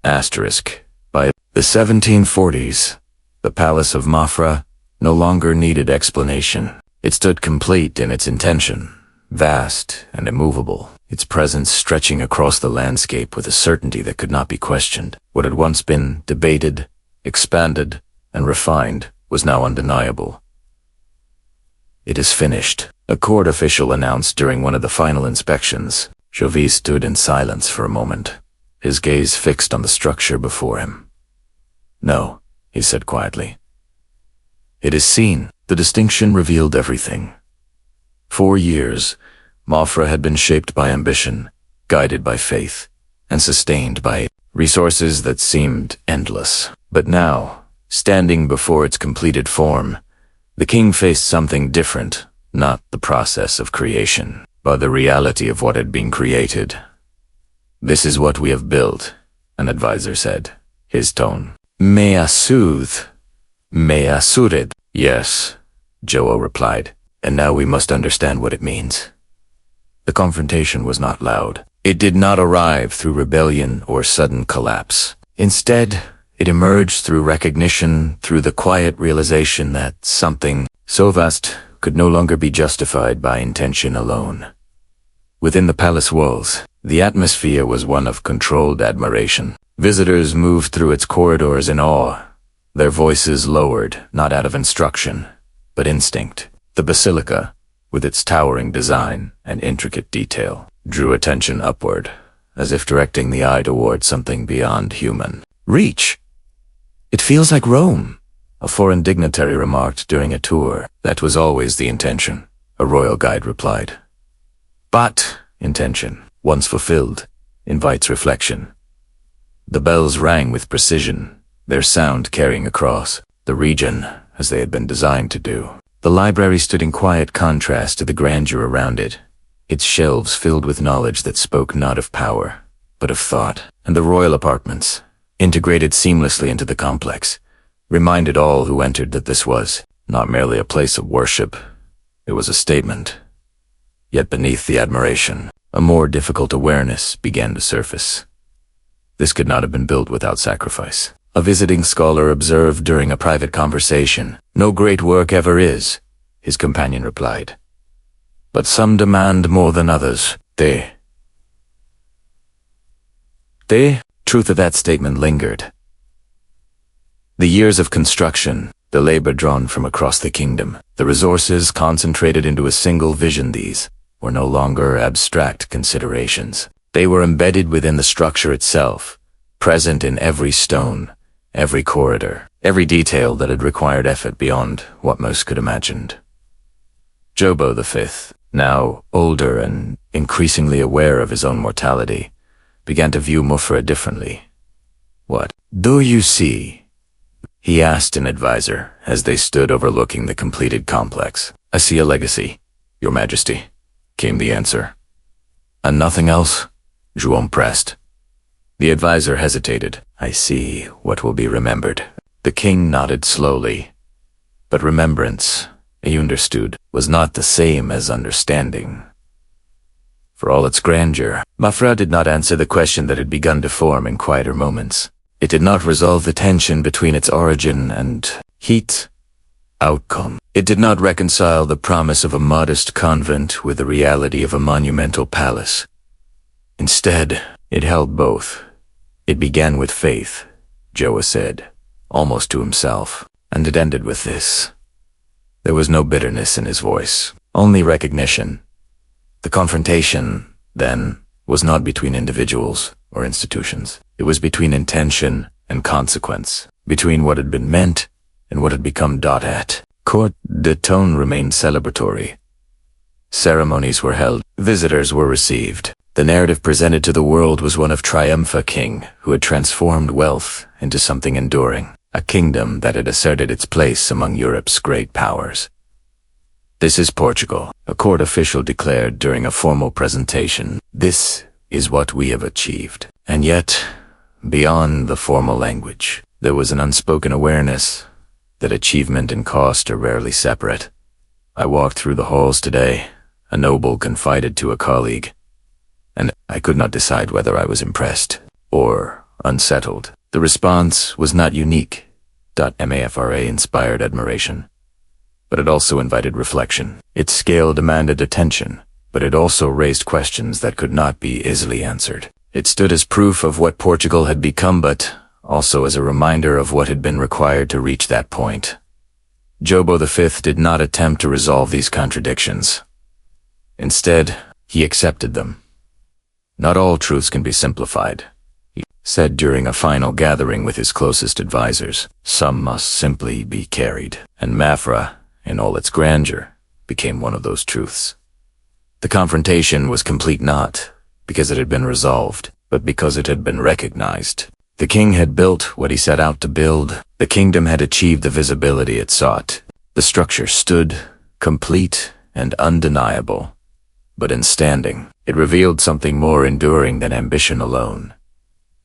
By the 1740s, the Palace of Mafra no longer needed explanation. It stood complete in its intention, vast and immovable, its presence stretching across the landscape with a certainty that could not be questioned. What had once been debated, expanded, and refined was now undeniable. "It is finished," a court official announced during one of the final inspections. João V stood in silence for a moment, his gaze fixed on the structure before him. "No," he said quietly. "It is seen." The distinction revealed everything. 4 years, Mafra had been shaped by ambition, guided by faith, and sustained by resources that seemed endless. But now, standing before its completed form, the king faced something different, not the process of creation, but the reality of what had been created. "This is what we have built," an advisor said, his tone "Mea soothe, mea sured." "Yes," João replied, "and now we must understand what it means." The confrontation was not loud. It did not arrive through rebellion or sudden collapse. Instead, it emerged through recognition, through the quiet realization that something so vast could no longer be justified by intention alone. Within the palace walls, the atmosphere was one of controlled admiration. Visitors moved through its corridors in awe, their voices lowered, not out of instruction, but instinct. The basilica, with its towering design and intricate detail, drew attention upward, as if directing the eye toward something beyond human reach. "It feels like Rome," a foreign dignitary remarked during a tour. "That was always the intention," a royal guide replied. But intention, once fulfilled, invites reflection. The bells rang with precision, their sound carrying across the region as they had been designed to do. The library stood in quiet contrast to the grandeur around it, its shelves filled with knowledge that spoke not of power, but of thought. And the royal apartments, integrated seamlessly into the complex, reminded all who entered that this was not merely a place of worship, it was a statement. Yet beneath the admiration, a more difficult awareness began to surface. This could not have been built without sacrifice. A visiting scholar observed during a private conversation. "No great work ever is," his companion replied. "But some demand more than others. The truth of that statement lingered. The years of construction, the labor drawn from across the kingdom, the resources concentrated into a single vision. These were no longer abstract considerations. They were embedded within the structure itself, present in every stone, every corridor, every detail that had required effort beyond what most could imagined. João V, now older and increasingly aware of his own mortality, began to view Mafra differently. "What do you see?" he asked an advisor as they stood overlooking the completed complex. "I see a legacy, Your Majesty," came the answer. "And nothing else?" João pressed. The advisor hesitated. "I see what will be remembered." The king nodded slowly. But remembrance, he understood, was not the same as understanding. For all its grandeur, Mafra did not answer the question that had begun to form in quieter moments. It did not resolve the tension between its origin and heat outcome. It did not reconcile the promise of a modest convent with the reality of a monumental palace. Instead, it held both. It began with faith, João said, almost to himself, and it ended with this. There was no bitterness in his voice, only recognition. The confrontation, then, was not between individuals or institutions. It was between intention and consequence, between what had been meant and what had become .at. The tone remained celebratory. Ceremonies were held, visitors were received. The narrative presented to the world was one of triumph, a king who had transformed wealth into something enduring, a kingdom that had asserted its place among Europe's great powers. "This is Portugal," a court official declared during a formal presentation. "This is what we have achieved." And yet, beyond the formal language, there was an unspoken awareness that achievement and cost are rarely separate. "I walked through the halls today," a noble confided to a colleague, "and I could not decide whether I was impressed or unsettled." The response was not unique. Mafra inspired admiration, but it also invited reflection. Its scale demanded attention, but it also raised questions that could not be easily answered. It stood as proof of what Portugal had become, but also as a reminder of what had been required to reach that point. João V did not attempt to resolve these contradictions. Instead, he accepted them. "Not all truths can be simplified," he said during a final gathering with his closest advisors. "Some must simply be carried." And Mafra, in all its grandeur, became one of those truths. The confrontation was complete not because it had been resolved, but because it had been recognized. The king had built what he set out to build. The kingdom had achieved the visibility it sought. The structure stood, complete and undeniable. But in standing, it revealed something more enduring than ambition alone.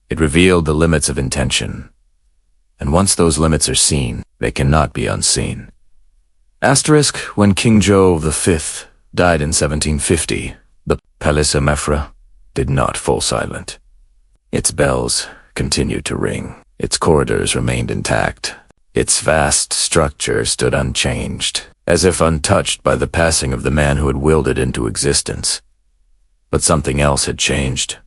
It revealed the limits of intention. And once those limits are seen, they cannot be unseen. Asterisk, when King João V died in 1750, the Palace of Mafra did not fall silent. Its bells continued to ring. Its corridors remained intact. Its vast structure stood unchanged, as if untouched by the passing of the man who had willed it into existence. But something else had changed.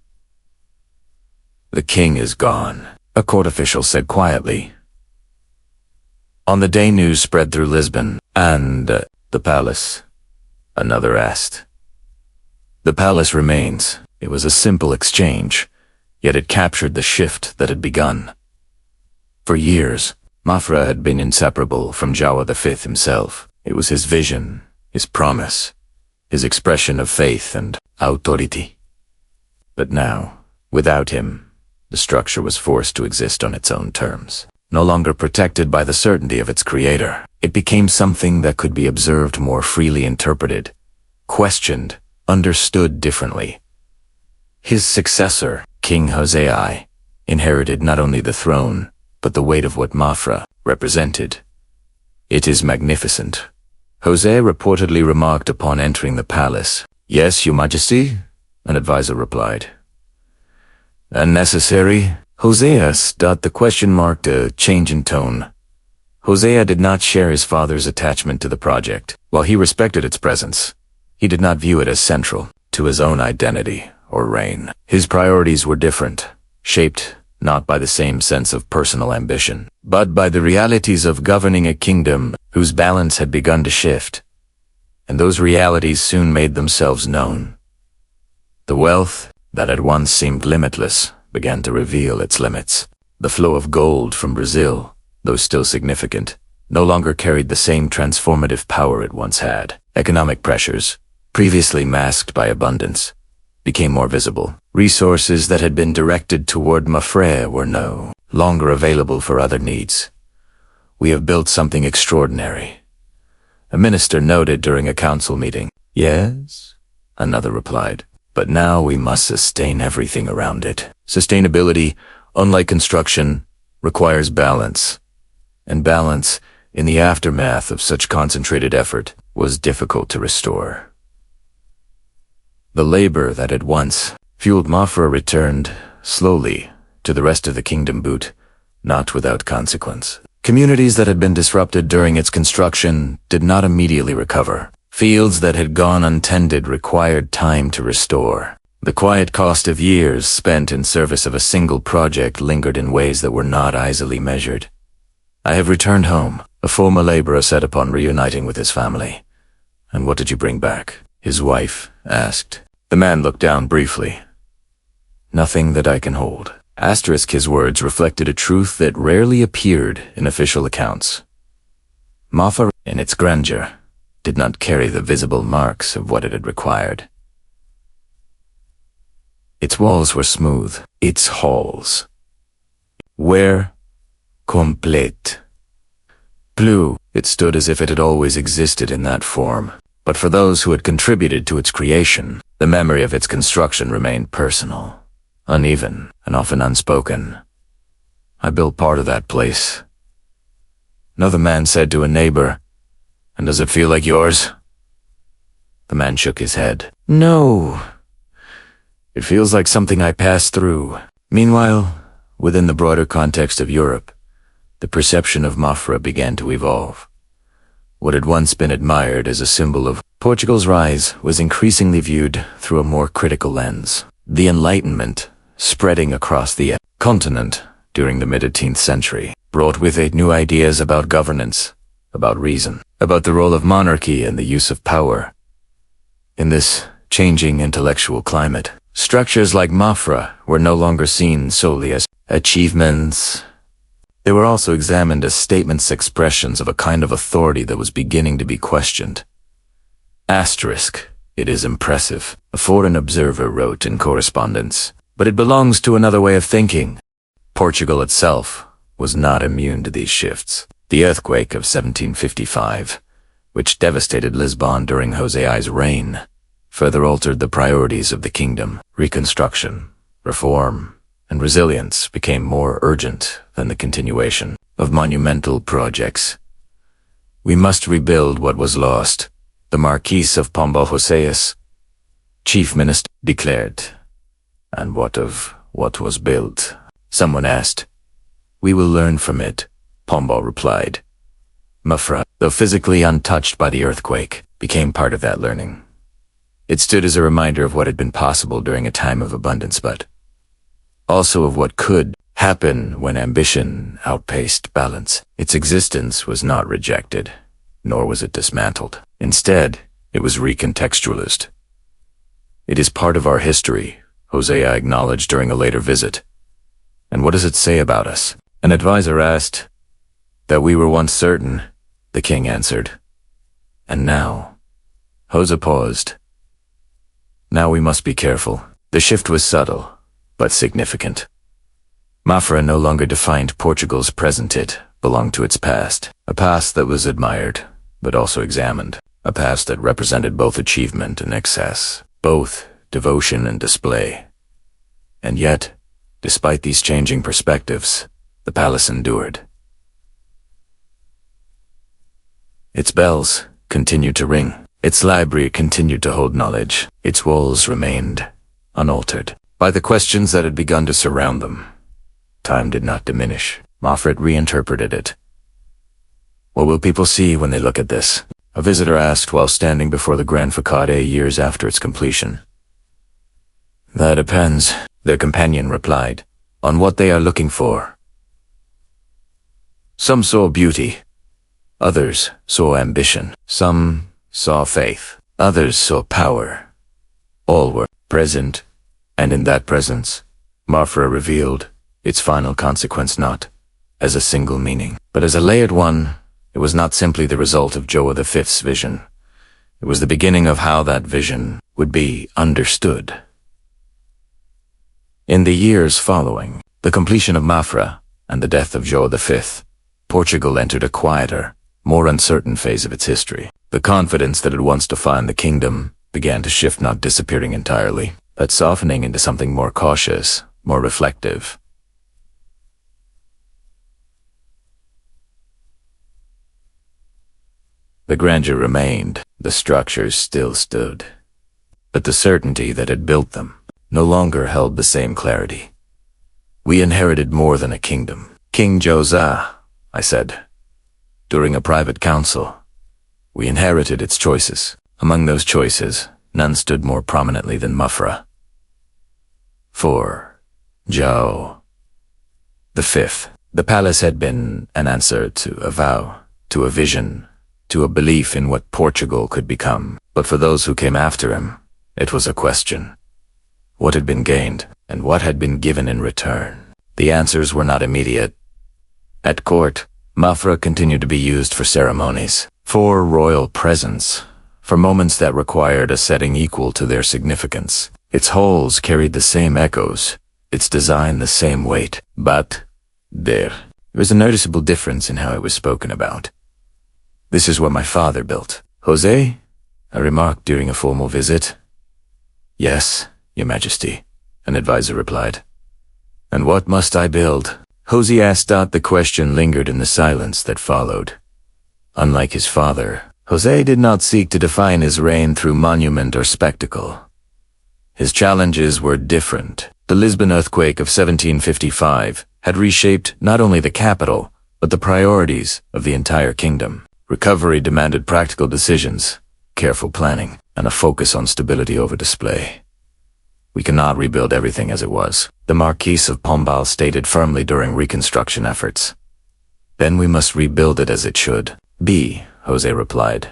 "The king is gone," a court official said quietly. On the day news spread through Lisbon, "And the palace?" another asked. "The palace remains." It was a simple exchange, yet it captured the shift that had begun. For years, Mafra had been inseparable from João V himself. It was his vision, his promise, his expression of faith and authority. But now, without him, the structure was forced to exist on its own terms. No longer protected by the certainty of its creator, it became something that could be observed more freely, interpreted, questioned, understood differently. His successor, King João I, inherited not only the throne, but the weight of what Mafra represented. "It is magnificent," João reportedly remarked upon entering the palace. "Yes, Your Majesty," an advisor replied. "Unnecessary?" The question marked a change in tone. João did not share his father's attachment to the project. While he respected its presence, he did not view it as central to his own identity or reign. His priorities were different, shaped not by the same sense of personal ambition, but by the realities of governing a kingdom whose balance had begun to shift. And those realities soon made themselves known. The wealth that at once seemed limitless began to reveal its limits. The flow of gold from Brazil, though still significant, no longer carried the same transformative power it once had. Economic pressures, previously masked by abundance, became more visible. Resources that had been directed toward Mafra were no longer available for other needs. "We have built something extraordinary," a minister noted during a council meeting. "Yes," another replied, "but now we must sustain everything around it." Sustainability, unlike construction, requires balance. And balance, in the aftermath of such concentrated effort, was difficult to restore. The labor that had once fueled Mafra returned, slowly, to the rest of the kingdom boot, not without consequence. Communities that had been disrupted during its construction did not immediately recover. Fields that had gone untended required time to restore. The quiet cost of years spent in service of a single project lingered in ways that were not easily measured. "I have returned home," a former laborer said upon reuniting with his family. "And what did you bring back?" his wife asked. The man looked down briefly. "Nothing that I can hold." His words reflected a truth that rarely appeared in official accounts. Mafra, in its grandeur, did not carry the visible marks of what it had required. Its walls were smooth, its halls were complete. Blue, it stood as if it had always existed in that form. But for those who had contributed to its creation, the memory of its construction remained personal, uneven, and often unspoken. "I built part of that place," another man said to a neighbor. "And does it feel like yours?" The man shook his head. "No. It feels like something I passed through." Meanwhile, within the broader context of Europe, the perception of Mafra began to evolve. What had once been admired as a symbol of Portugal's rise was increasingly viewed through a more critical lens. The Enlightenment, spreading across the continent during the mid-18th century, brought with it new ideas about governance, about reason, about the role of monarchy and the use of power. In this changing intellectual climate, structures like Mafra were no longer seen solely as achievements. They were also examined as statements, expressions of a kind of authority that was beginning to be questioned. It is impressive, a foreign observer wrote in correspondence, but it belongs to another way of thinking. Portugal itself was not immune to these shifts. The earthquake of 1755, which devastated Lisbon during José's reign, further altered the priorities of the kingdom. Reconstruction, reform, and resilience became more urgent than the continuation of monumental projects. "We must rebuild what was lost," the Marquis of Pombal José, chief minister, declared. "And what of what was built?" someone asked. "We will learn from it," Pombal replied. Mafra, though physically untouched by the earthquake, became part of that learning. It stood as a reminder of what had been possible during a time of abundance, but also of what could happen when ambition outpaced balance. Its existence was not rejected, nor was it dismantled. Instead, it was recontextualized. "It is part of our history," José acknowledged during a later visit. "And what does it say about us?" An advisor asked. "That we were once certain," the king answered. "And now?" José paused. "Now we must be careful." The shift was subtle, but significant. Mafra no longer defined Portugal's present, it belonged to its past, a past that was admired, but also examined, a past that represented both achievement and excess, both devotion and display. And yet, despite these changing perspectives, the palace endured. Its bells continued to ring, its library continued to hold knowledge, its walls remained unaltered by the questions that had begun to surround them. Time did not diminish. Mafra reinterpreted it. "What will people see when they look at this?" a visitor asked while standing before the Grand Facade years after its completion. "That depends," their companion replied. on what they are looking for. Some saw beauty. Others saw ambition. Some saw faith. Others saw power. All were present, and in that presence, Mafra revealed its final consequence not as a single meaning, but as a layered one. It was not simply the result of João V's vision. It was the beginning of how that vision would be understood. In the years following the completion of Mafra and the death of João V, Portugal entered a quieter, more uncertain phase of its history. The confidence that had once defined the kingdom began to shift, not disappearing entirely, but softening into something more cautious, more reflective. The grandeur remained, the structures still stood, but the certainty that had built them no longer held the same clarity. We inherited more than a kingdom. King João, I said, during a private council. We inherited its choices. Among those choices, none stood more prominently than Mafra. For João V, the palace had been an answer to a vow, to a vision, to a belief in what Portugal could become. But for those who came after him, it was a question. What had been gained, and what had been given in return? The answers were not immediate. At court, Mafra continued to be used for ceremonies, for royal presence, for moments that required a setting equal to their significance. Its halls carried the same echoes, its design the same weight, but there was a noticeable difference in how it was spoken about. "This is what my father built." "Jose?" I remarked during a formal visit. "Yes, Your Majesty," an advisor replied. "And what must I build?" Jose asked. The question lingered in the silence that followed. Unlike his father, Jose did not seek to define his reign through monument or spectacle. His challenges were different. The Lisbon earthquake of 1755 had reshaped not only the capital, but the priorities of the entire kingdom. Recovery demanded practical decisions, careful planning, and a focus on stability over display. "We cannot rebuild everything as it was," the Marquis of Pombal stated firmly during reconstruction efforts. "Then we must rebuild it as it should be," Jose replied.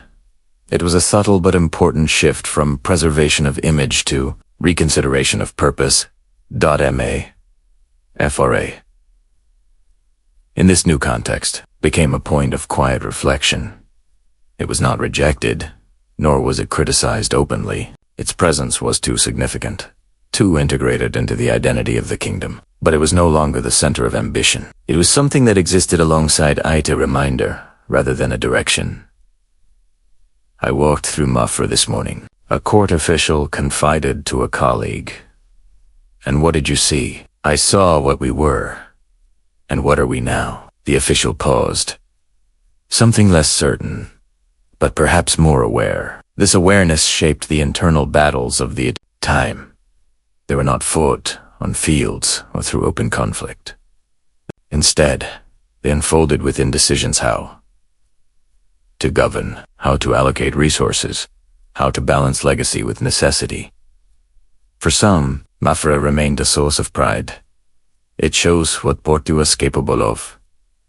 It was a subtle but important shift from preservation of image to reconsideration of purpose. Mafra, in this new context, became a point of quiet reflection. It was not rejected, nor was it criticized openly. Its presence was too significant, too integrated into the identity of the kingdom. But it was no longer the center of ambition. It was something that existed alongside it, a reminder, rather than a direction. I walked through Mafra this morning. A court official confided to a colleague. "And what did you see?" "I saw what we were. And what are we now?" The official paused. Something less certain, but perhaps more aware. This awareness shaped the internal battles of the time. They were not fought on fields or through open conflict. Instead, they unfolded within decisions: how to govern, how to allocate resources, how to balance legacy with necessity. For some, Mafra remained a source of pride. It shows what Porto was capable of,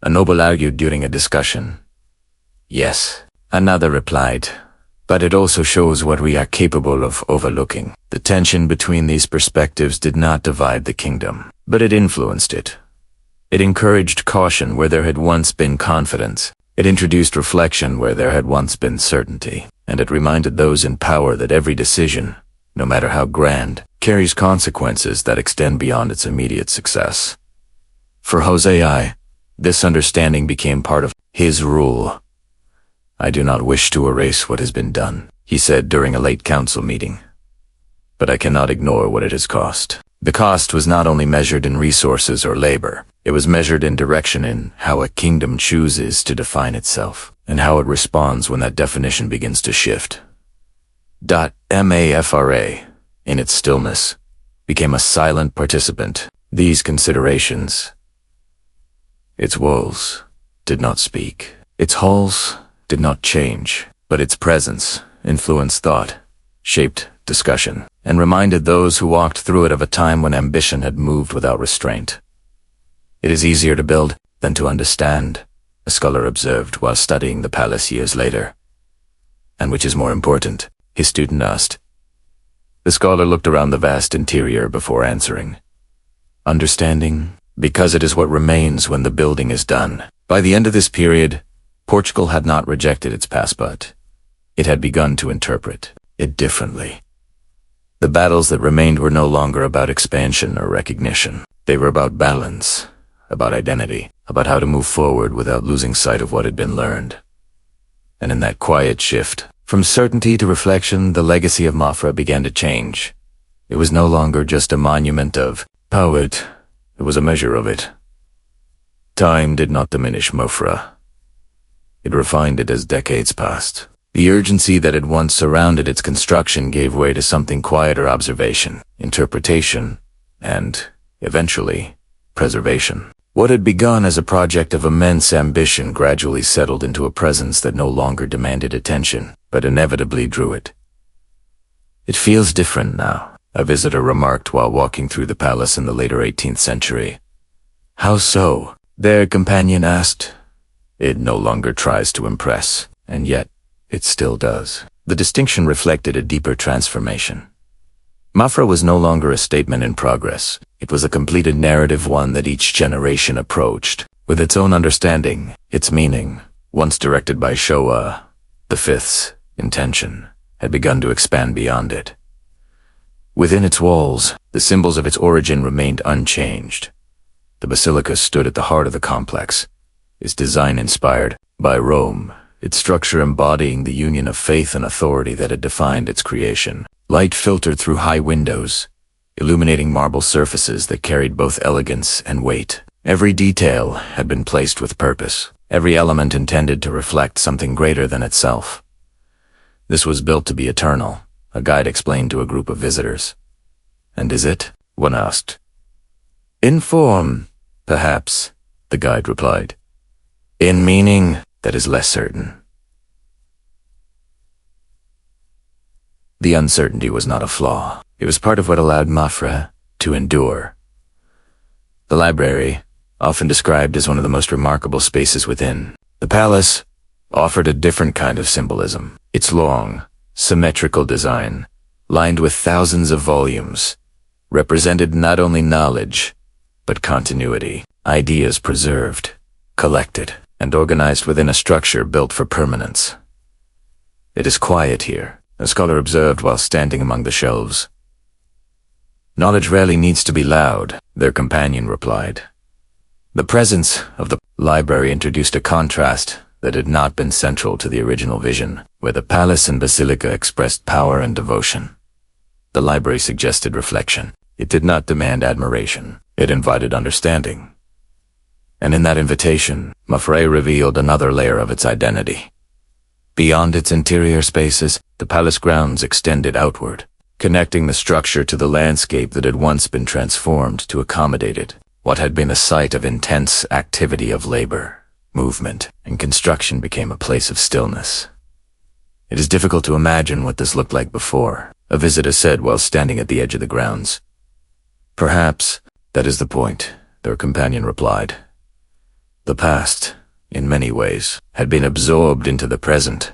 a noble argued during a discussion. "Yes," another replied, "but it also shows what we are capable of overlooking." The tension between these perspectives did not divide the kingdom, but it influenced it. It encouraged caution where there had once been confidence. It introduced reflection where there had once been certainty, and it reminded those in power that every decision, no matter how grand, carries consequences that extend beyond its immediate success. For Jose, this understanding became part of his rule. "I do not wish to erase what has been done," he said during a late council meeting. "But I cannot ignore what it has cost." The cost was not only measured in resources or labor, it was measured in direction, in how a kingdom chooses to define itself, and how it responds when that definition begins to shift. Mafra, in its stillness, became a silent participant. These considerations. Its walls did not speak. Its halls did not change, but its presence influenced thought, shaped discussion, and reminded those who walked through it of a time when ambition had moved without restraint. It is easier to build than to understand, a scholar observed while studying the palace years later. And which is more important? His student asked. The scholar looked around the vast interior before answering. Understanding, because it is what remains when the building is done. By the end of this period, Portugal had not rejected its past, but it had begun to interpret it differently. The battles that remained were no longer about expansion or recognition. They were about balance, about identity, about how to move forward without losing sight of what had been learned. And in that quiet shift, from certainty to reflection, the legacy of Mafra began to change. It was no longer just a monument of power, it was a measure of it. Time did not diminish Mafra. It refined it as decades passed. The urgency that had once surrounded its construction gave way to something quieter: observation, interpretation, and, eventually, preservation. What had begun as a project of immense ambition gradually settled into a presence that no longer demanded attention, but inevitably drew it. It feels different now, a visitor remarked while walking through the palace in the later 18th century. How so? Their companion asked. It no longer tries to impress, and yet it still does. The distinction reflected a deeper transformation. Mafra was no longer a statement in progress. It was a completed narrative, one that each generation approached, with its own understanding, its meaning. Once directed by João V's intention, had begun to expand beyond it. Within its walls, the symbols of its origin remained unchanged. The basilica stood at the heart of the complex, its design inspired by Rome, its structure embodying the union of faith and authority that had defined its creation. Light filtered through high windows, illuminating marble surfaces that carried both elegance and weight. Every detail had been placed with purpose, every element intended to reflect something greater than itself. This was built to be eternal, a guide explained to a group of visitors. And is it? One asked. In form, perhaps, the guide replied. In meaning, that is less certain. The uncertainty was not a flaw. It was part of what allowed Mafra to endure. The library, often described as one of the most remarkable spaces within the palace, offered a different kind of symbolism. Its long, symmetrical design, lined with thousands of volumes, represented not only knowledge, but continuity. Ideas preserved, collected, and organized within a structure built for permanence. It is quiet here, a scholar observed while standing among the shelves. Knowledge rarely needs to be loud, their companion replied. The presence of the library introduced a contrast that had not been central to the original vision, where the palace and basilica expressed power and devotion. The library suggested reflection. It did not demand admiration. It invited understanding. And in that invitation, Mafra revealed another layer of its identity. Beyond its interior spaces, the palace grounds extended outward, connecting the structure to the landscape that had once been transformed to accommodate it. What had been a site of intense activity of labor, movement, and construction became a place of stillness. It is difficult to imagine what this looked like before, a visitor said while standing at the edge of the grounds. Perhaps that is the point, their companion replied. The past, in many ways, had been absorbed into the present,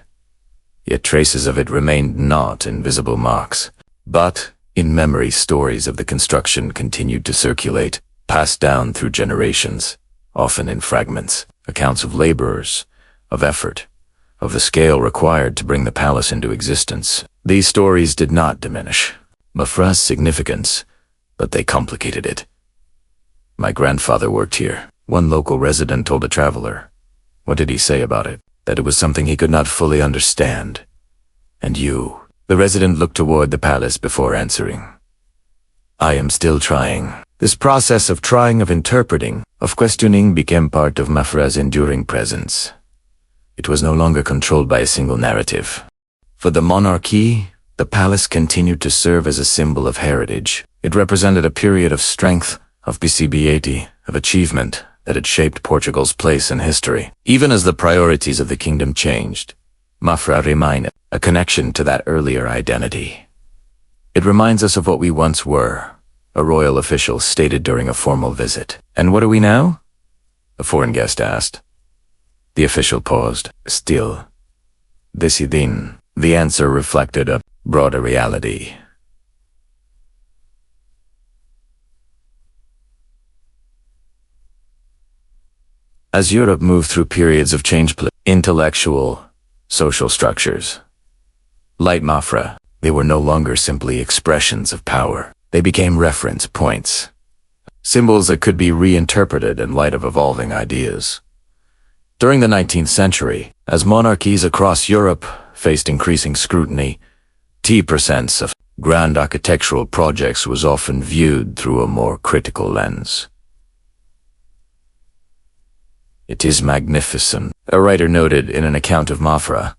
yet traces of it remained not in visible marks. But, in memory, stories of the construction continued to circulate, passed down through generations, often in fragments, accounts of laborers, of effort, of the scale required to bring the palace into existence. These stories did not diminish Mafra's significance, but they complicated it. My grandfather worked here, one local resident told a traveler. What did he say about it? That it was something he could not fully understand. And you? The resident looked toward the palace before answering. I am still trying. This process of trying, of interpreting, of questioning became part of Mafra's enduring presence. It was no longer controlled by a single narrative. For the monarchy, the palace continued to serve as a symbol of heritage. It represented a period of strength, of possibility, of achievement that had shaped Portugal's place in history. Even as the priorities of the kingdom changed, Mafra remained a connection to that earlier identity. It reminds us of what we once were, a royal official stated during a formal visit. "And what are we now?" a foreign guest asked. The official paused. "Still, decidin." The answer reflected a broader reality. As Europe moved through periods of change, intellectual, social structures, like Mafra, they were no longer simply expressions of power. They became reference points, symbols that could be reinterpreted in light of evolving ideas. During the 19th century, as monarchies across Europe faced increasing scrutiny, the presence of grand architectural projects was often viewed through a more critical lens. "It is magnificent," a writer noted in an account of Mafra,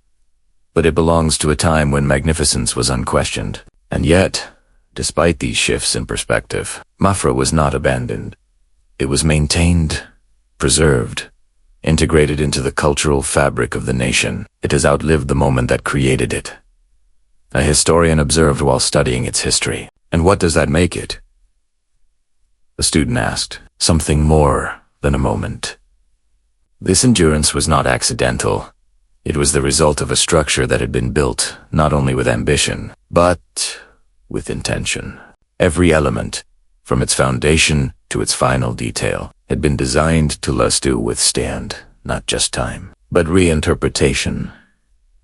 "but it belongs to a time when magnificence was unquestioned." And yet, despite these shifts in perspective, Mafra was not abandoned. It was maintained, preserved, integrated into the cultural fabric of the nation. It has outlived the moment that created it, a historian observed while studying its history. "And what does that make it?" the student asked. "Something more than a moment. This endurance was not accidental. It was the result of a structure that had been built not only with ambition, but with intention. Every element, from its foundation to its final detail, had been designed to withstand not just time, but reinterpretation.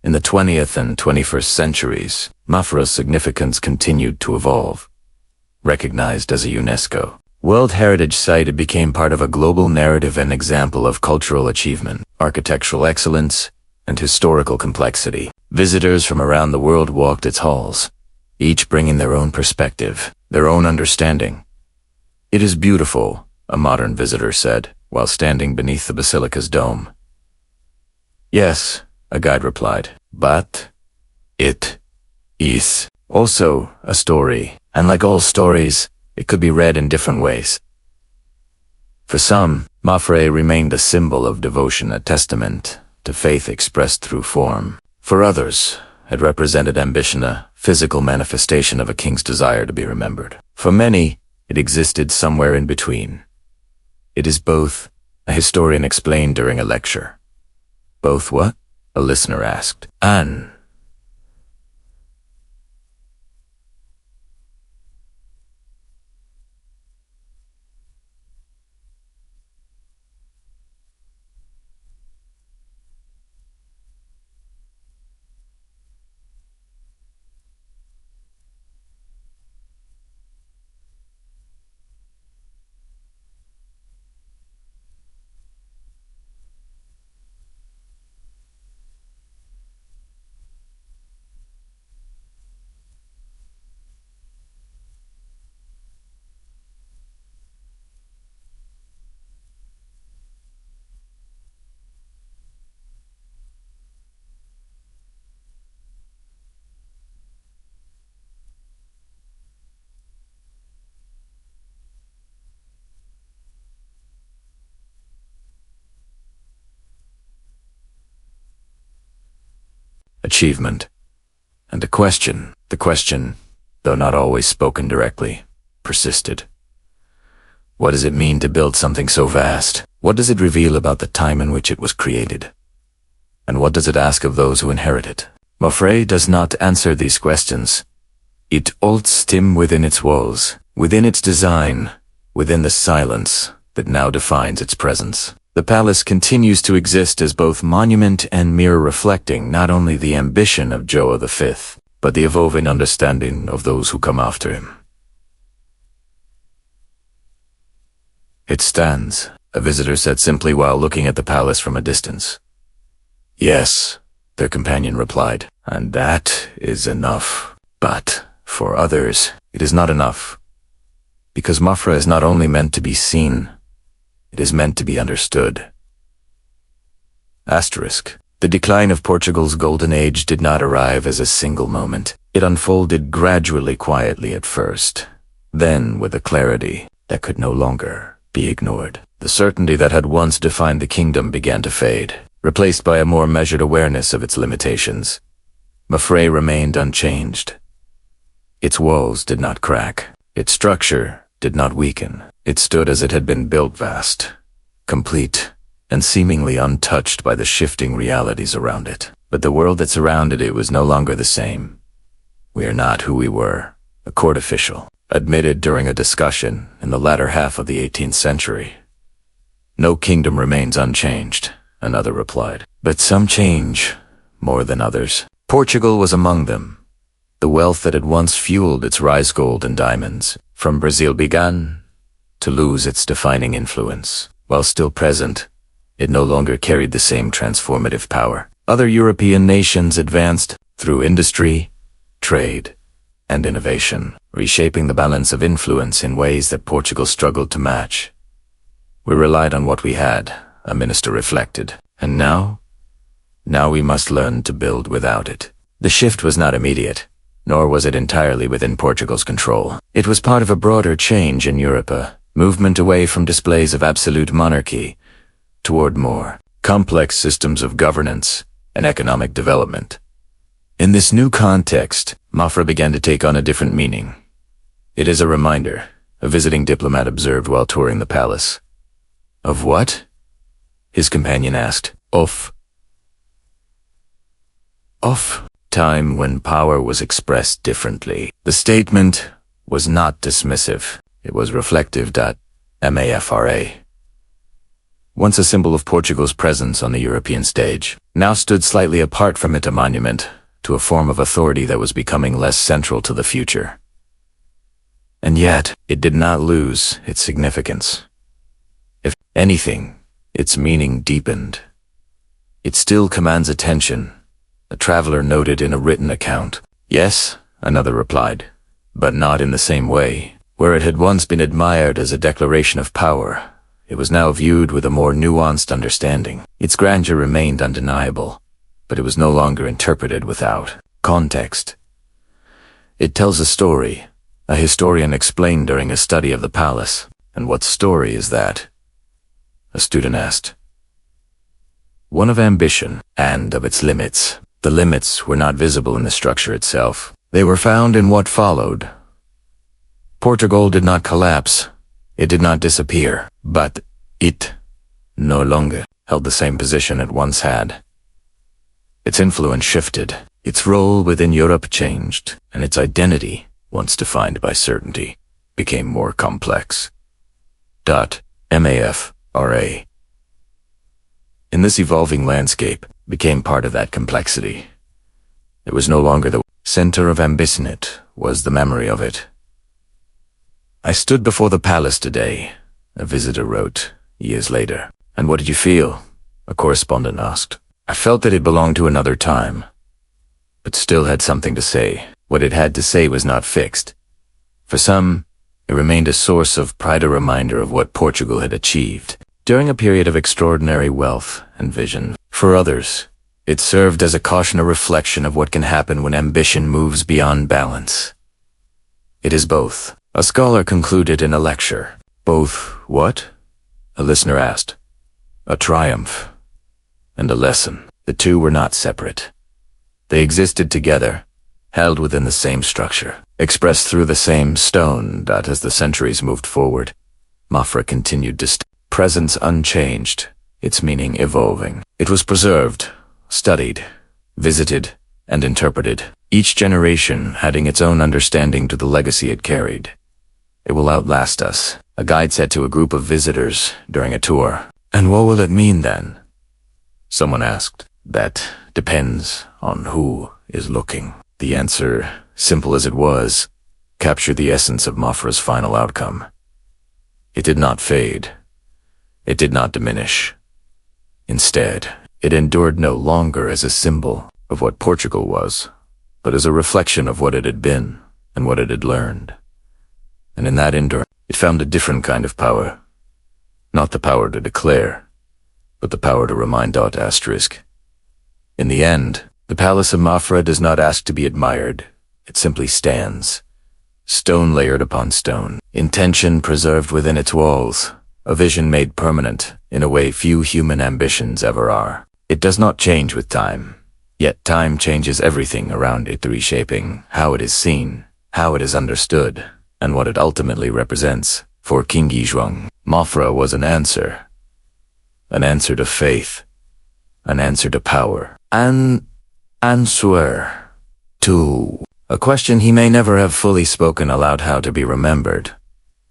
In the 20th and 21st centuries, Mafra's significance continued to evolve. Recognized as a UNESCO World Heritage Site, it became part of a global narrative and example of cultural achievement, architectural excellence, and historical complexity. Visitors from around the world walked its halls, each bringing their own perspective, their own understanding. "It is beautiful," a modern visitor said, while standing beneath the basilica's dome. "Yes," a guide replied, "but it is also a story, and like all stories, it could be read in different ways." For some, Mafra remained a symbol of devotion, a testament to faith expressed through form. For others, it represented ambition, a physical manifestation of a king's desire to be remembered. For many, it existed somewhere in between. "It is both," a historian explained during a lecture. "Both what?" a listener asked. "An." Achievement. And the question, though not always spoken directly, persisted. What does it mean to build something so vast? What does it reveal about the time in which it was created? And what does it ask of those who inherit it? Mafra does not answer these questions. It holds them within its walls, within its design, within the silence that now defines its presence. The palace continues to exist as both monument and mirror, reflecting not only the ambition of João V, but the evolving understanding of those who come after him. "It stands," a visitor said simply while looking at the palace from a distance. "Yes," their companion replied, "and that is enough. But for others, it is not enough. Because Mafra is not only meant to be seen, it is meant to be understood." Asterisk. The decline of Portugal's golden age did not arrive as a single moment. It unfolded gradually, quietly at first, then with a clarity that could no longer be ignored. The certainty that had once defined the kingdom began to fade, replaced by a more measured awareness of its limitations. Mafra remained unchanged. Its walls did not crack. Its structure did not weaken. It stood as it had been built, vast, complete, and seemingly untouched by the shifting realities around it. But the world that surrounded it was no longer the same. "We are not who we were," a court official admitted during a discussion in the latter half of the 18th century. "No kingdom remains unchanged," another replied. "But some change more than others." Portugal was among them. The wealth that had once fueled its rice gold and diamonds from Brazil began to lose its defining influence. While still present, it no longer carried the same transformative power. Other European nations advanced through industry, trade, and innovation, reshaping the balance of influence in ways that Portugal struggled to match. "We relied on what we had," a minister reflected. "And now? Now we must learn to build without it." The shift was not immediate, nor was it entirely within Portugal's control. It was part of a broader change in Europe, a movement away from displays of absolute monarchy toward more complex systems of governance and economic development. In this new context, Mafra began to take on a different meaning. "It is a reminder," a visiting diplomat observed while touring the palace. "Of what?" his companion asked. Of time when power was expressed differently." The statement was not dismissive. It was reflective. Mafra, once a symbol of Portugal's presence on the European stage, now stood slightly apart from it, a monument to a form of authority that was becoming less central to the future. And yet, it did not lose its significance. If anything, its meaning deepened. "It still commands attention," a traveler noted in a written account. "Yes," another replied, "but not in the same way. Where it had once been admired as a declaration of power, it was now viewed with a more nuanced understanding. Its grandeur remained undeniable, but it was no longer interpreted without context. It tells a story," a historian explained during a study of the palace. "And what story is that?" a student asked. "One of ambition, and of its limits." The limits were not visible in the structure itself. They were found in what followed. Portugal did not collapse. It did not disappear. But it no longer held the same position it once had. Its influence shifted. Its role within Europe changed, and its identity, once defined by certainty, became more complex. Mafra, in this evolving landscape, became part of that complexity. It was no longer the center of ambition, it was the memory of it. "I stood before the palace today," a visitor wrote, years later. "And what did you feel?" a correspondent asked. "I felt that it belonged to another time, but still had something to say. What it had to say was not fixed. For some, it remained a source of pride, a reminder of what Portugal had achieved during a period of extraordinary wealth and vision. For others, it served as a caution, a reflection of what can happen when ambition moves beyond balance. It is both," a scholar concluded in a lecture. "Both what?" a listener asked. "A triumph and a lesson." The two were not separate. They existed together, held within the same structure, expressed through the same stone. As the centuries moved forward, Mafra continued to presence unchanged, its meaning evolving. It was preserved, studied, visited, and interpreted, each generation adding its own understanding to the legacy it carried. "It will outlast us," a guide said to a group of visitors during a tour. "And what will it mean then?" someone asked. "That depends on who is looking." The answer, simple as it was, captured the essence of Mafra's final outcome. It did not fade. It did not diminish. Instead, it endured no longer as a symbol of what Portugal was, but as a reflection of what it had been and what it had learned. And in that endurance, it found a different kind of power. Not the power to declare, but the power to remind. In the end, the Palace of Mafra does not ask to be admired. It simply stands, stone layered upon stone, intention preserved within its walls, a vision made permanent in a way few human ambitions ever are. It does not change with time, yet time changes everything around it, reshaping how it is seen, how it is understood, and what it ultimately represents. For King João, Mafra was an answer to faith, an answer to power, an answer to a question he may never have fully spoken aloud how to be remembered.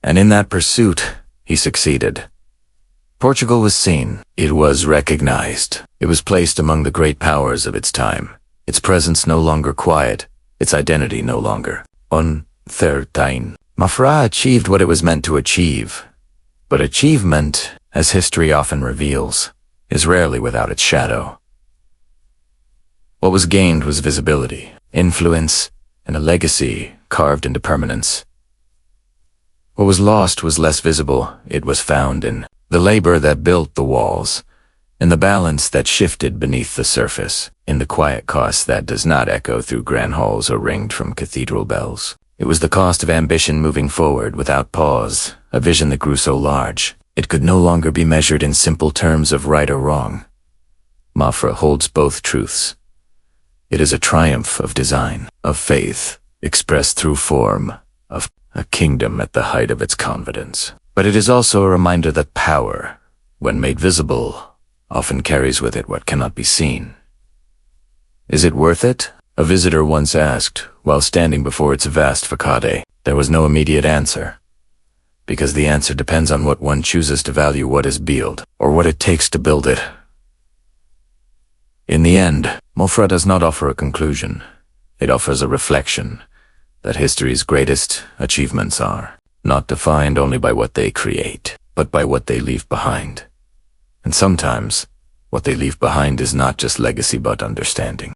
And in that pursuit, he succeeded. Portugal was seen. It was recognized. It was placed among the great powers of its time. Its presence no longer quiet, its identity no longer uncertain. Mafra achieved what it was meant to achieve. But achievement, as history often reveals, is rarely without its shadow. What was gained was visibility, influence, and a legacy carved into permanence. What was lost was less visible. It was found in the labor that built the walls, in the balance that shifted beneath the surface, in the quiet cost that does not echo through grand halls or ringed from cathedral bells. It was the cost of ambition moving forward without pause, a vision that grew so large, it could no longer be measured in simple terms of right or wrong. Mafra holds both truths. It is a triumph of design, of faith, expressed through form, of a kingdom at the height of its confidence. But it is also a reminder that power, when made visible, often carries with it what cannot be seen. Is it worth it? A visitor once asked, while standing before its vast facade. There was no immediate answer, because the answer depends on what one chooses to value what is built, or what it takes to build it. In the end, Mafra does not offer a conclusion. It offers a reflection that history's greatest achievements are not defined only by what they create, but by what they leave behind. And sometimes, what they leave behind is not just legacy but understanding.